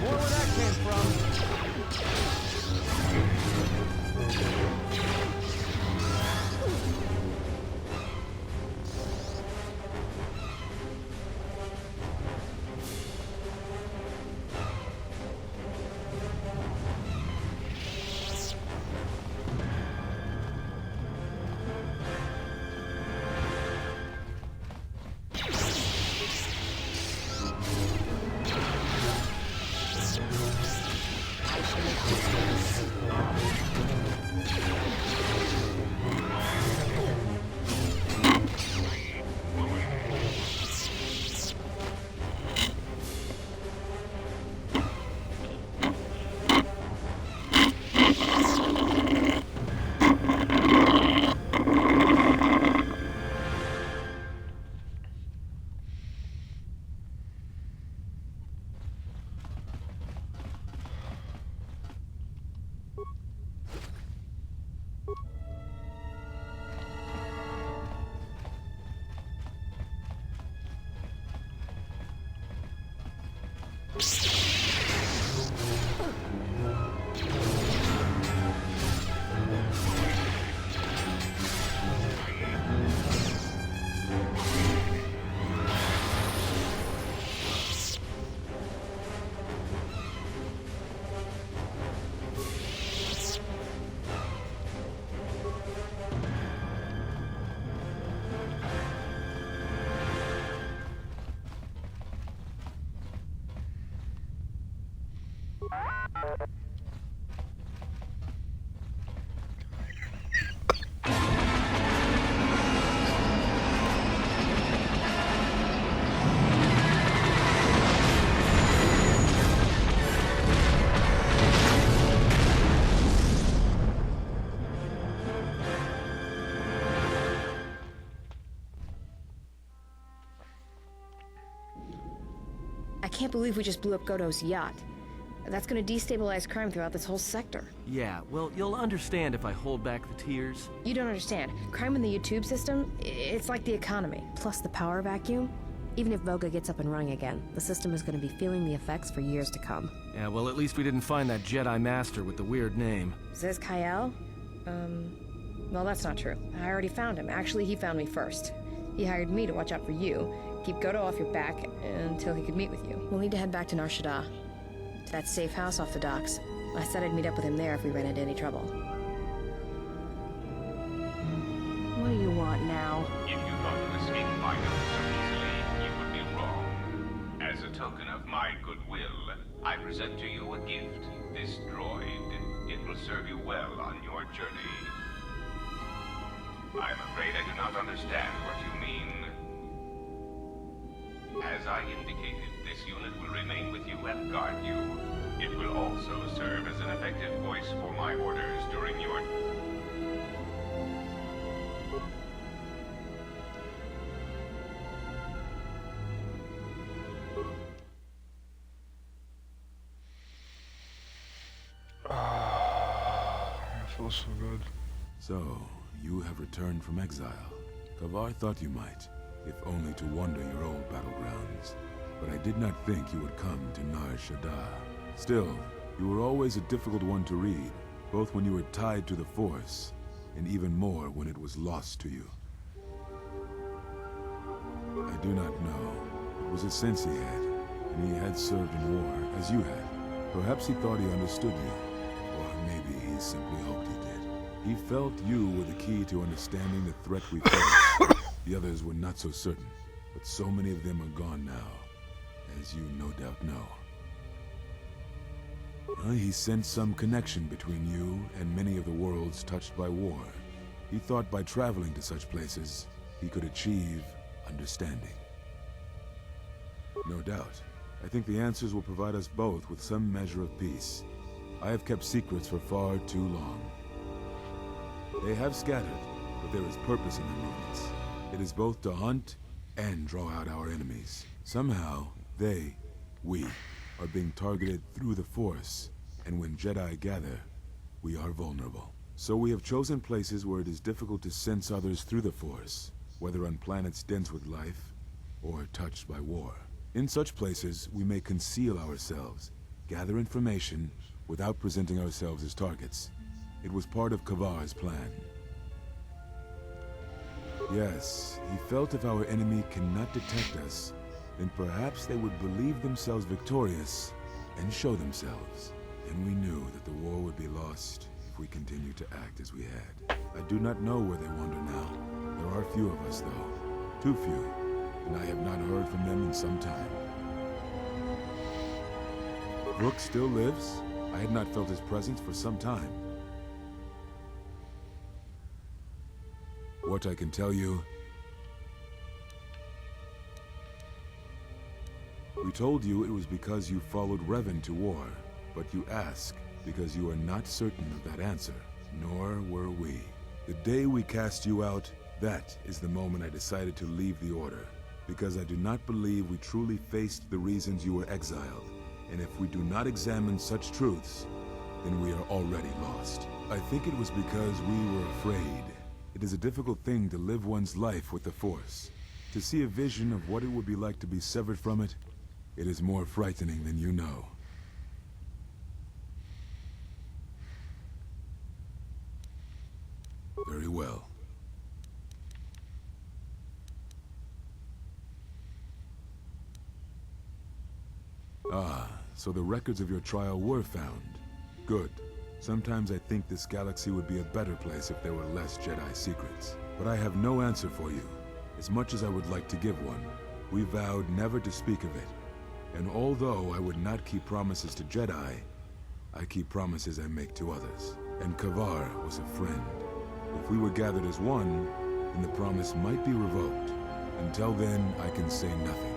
More where that came from. I can't believe we just blew up Godo's yacht. That's gonna destabilize crime throughout this whole sector. Yeah, well, you'll understand if I hold back the tears. You don't understand. Crime in the YouTube system, it's like the economy. Plus the power vacuum. Even if Voga gets up and running again, the system is gonna be feeling the effects for years to come. Yeah, well, at least we didn't find that Jedi Master with the weird name. Says Kyle? Well, that's not true. I already found him. Actually, he found me first. He hired me to watch out for you, keep Godo off your back until he could meet with you. We'll need to head back to Nar Shaddaa, to that safe house off the docks. I said I'd meet up with him there if we ran into any trouble. What do you want now? If you thought to escape my notice so easily, you would be wrong. As a token of my goodwill, I present to you a gift. This droid. It will serve you well on your journey. I'm afraid I do not understand what you mean. As I indicated, this unit will remain with you and guard you. It will also serve as an effective voice for my orders during your... I feel so good. So, you have returned from exile. Kavar thought you might, if only to wander your old battlegrounds. But I did not think you would come to Nar Shaddaa. Still, you were always a difficult one to read, both when you were tied to the Force, and even more when it was lost to you. I do not know. It was a sense he had, and he had served in war, as you had. Perhaps he thought he understood you, or maybe he simply hoped he did. He felt you were the key to understanding the threat we faced. The others were not so certain, but so many of them are gone now, as you no doubt know. He sensed some connection between you and many of the worlds touched by war. He thought by traveling to such places, he could achieve understanding. No doubt. I think the answers will provide us both with some measure of peace. I have kept secrets for far too long. They have scattered, but there is purpose in their movements. It is both to hunt and draw out our enemies. Somehow, we, are being targeted through the Force, and when Jedi gather, we are vulnerable. So we have chosen places where it is difficult to sense others through the Force, whether on planets dense with life, or touched by war. In such places, we may conceal ourselves, gather information, without presenting ourselves as targets. It was part of Kavar's plan. Yes, he felt if our enemy cannot detect us, then perhaps they would believe themselves victorious and show themselves. Then we knew that the war would be lost if we continued to act as we had. I do not know where they wander now. There are few of us, though. Too few, and I have not heard from them in some time. Brooke still lives. I had not felt his presence for some time. What I can tell you... We told you it was because you followed Revan to war, but you ask because you are not certain of that answer, nor were we. The day we cast you out, that is the moment I decided to leave the Order, because I do not believe we truly faced the reasons you were exiled, and if we do not examine such truths, then we are already lost. I think it was because we were afraid. It is a difficult thing to live one's life with the Force. To see a vision of what it would be like to be severed from it, it is more frightening than you know. Very well. Ah, so the records of your trial were found. Good. Sometimes I think this galaxy would be a better place if there were less Jedi secrets. But I have no answer for you. As much as I would like to give one, we vowed never to speak of it. And although I would not keep promises to Jedi, I keep promises I make to others. And Kavar was a friend. If we were gathered as one, then the promise might be revoked. Until then, I can say nothing.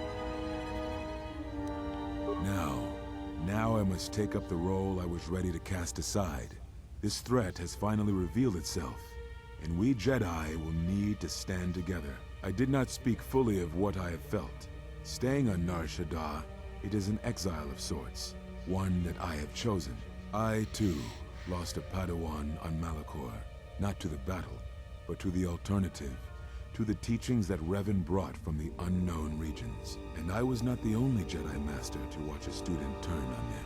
Now I must take up the role I was ready to cast aside. This threat has finally revealed itself, and we Jedi will need to stand together. I did not speak fully of what I have felt. Staying on Nar Shaddaa, it is an exile of sorts, one that I have chosen. I, too, lost a Padawan on Malachor, not to the battle, but to the alternative, to the teachings that Revan brought from the unknown regions. And I was not the only Jedi Master to watch a student turn on them.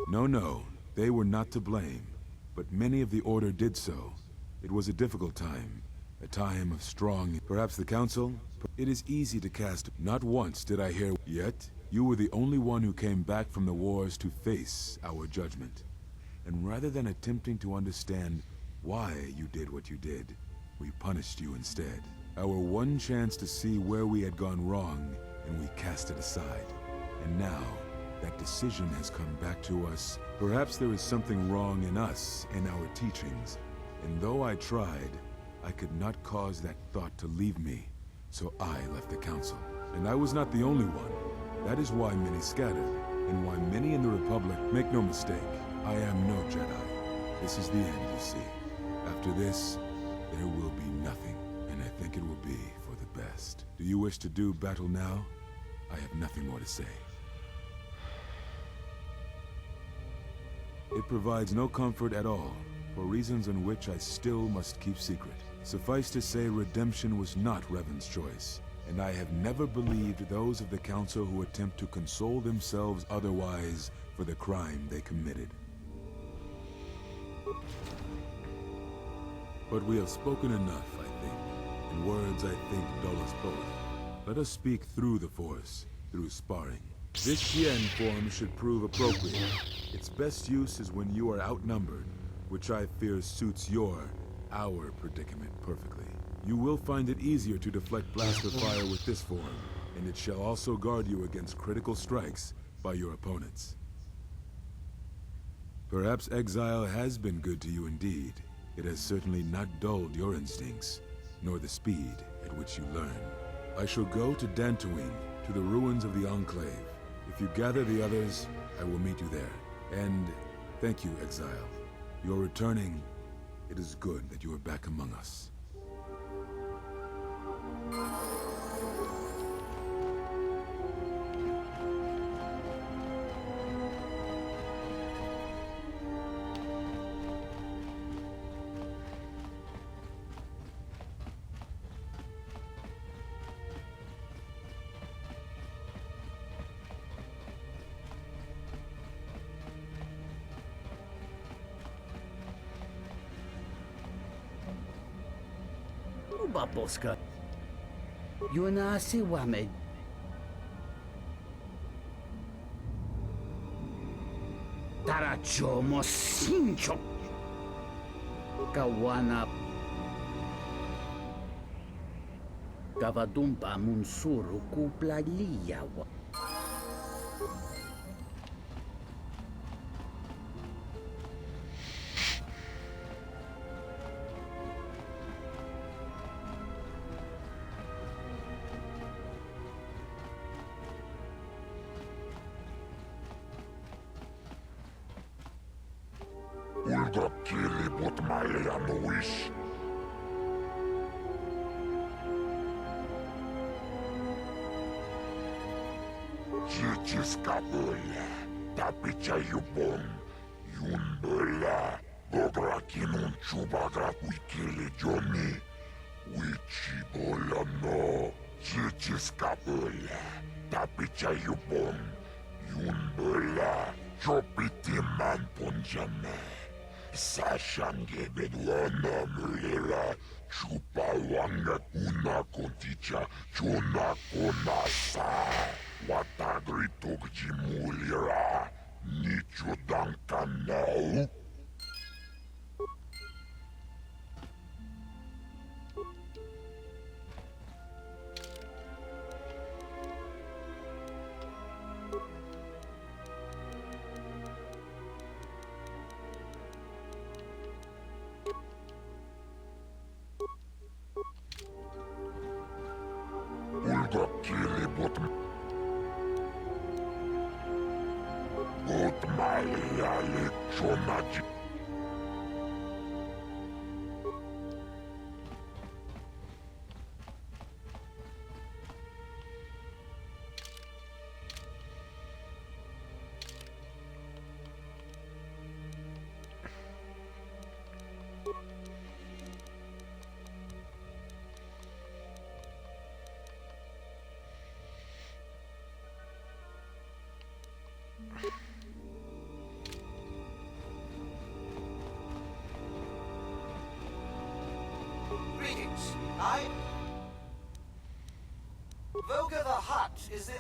No, they were not to blame, but many of the Order did so. It was a difficult time, a time of strong... Perhaps the Council? It is easy to cast... Not once did I hear... Yet, you were the only one who came back from the wars to face our judgment. And rather than attempting to understand why you did what you did, we punished you instead. Our one chance to see where we had gone wrong, and we cast it aside. And now, that decision has come back to us. Perhaps there is something wrong in us, in our teachings. And though I tried, I could not cause that thought to leave me. So I left the Council. And I was not the only one. That is why many scattered, and why many in the Republic, make no mistake, I am no Jedi. This is the end, you see. After this, there will be nothing, and I think it will be for the best. Do you wish to do battle now? I have nothing more to say. It provides no comfort at all, for reasons in which I still must keep secret. Suffice to say, redemption was not Revan's choice, and I have never believed those of the Council who attempt to console themselves otherwise for the crime they committed. But we have spoken enough, I think, and words, I think, dull us both. Let us speak through the Force, through sparring. This Tien form should prove appropriate. Its best use is when you are outnumbered, which I fear suits our predicament perfectly. You will find it easier to deflect blaster fire with this form, and it shall also guard you against critical strikes by your opponents. Perhaps exile has been good to you indeed. It has certainly not dulled your instincts, nor the speed at which you learn. I shall go to Dantooine, to the ruins of the Enclave. If you gather the others, I will meet you there. And thank you, Exile. You're returning. It is good that you are back among us. Baboska. Yuna si Wamed. Taracho Mosincho. Kawana. Kavadumpa Munsuru Kuplaliyawa. Ulgrakili Butmalianuis. Chichiskabula, Tapichayubon, Yunbula, Gograkinun Chubagrat Wikili Johnny, Wichibola no, Chichiskabula, Tapichayubon, Yunbula, Chopitiman Punjame. Sashange Bedwana Mulera Chupawanga Kuna Koticha Chuna Konasa Watagri Tokjimulira Nicho Dankanau. Ulgrakili Butmaliali Chonaji. Greetings. Voga the Hutt is the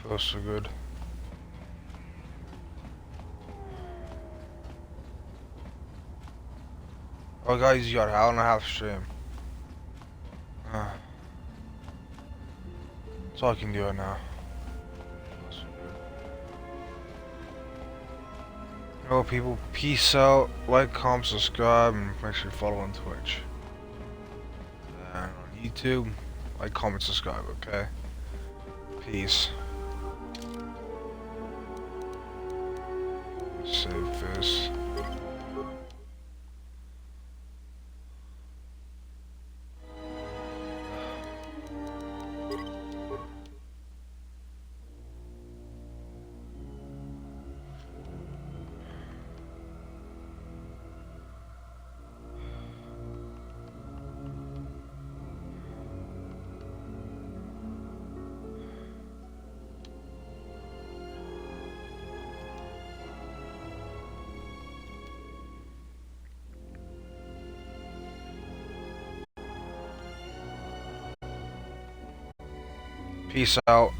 Feels so good. Oh guys, you got an hour and a half stream. That's all I can do right now. Feels so good. Yo people, peace out, like, comment, subscribe, and make sure you follow on Twitch. And on YouTube, like, comment, subscribe, okay? Peace. Save this. Peace out.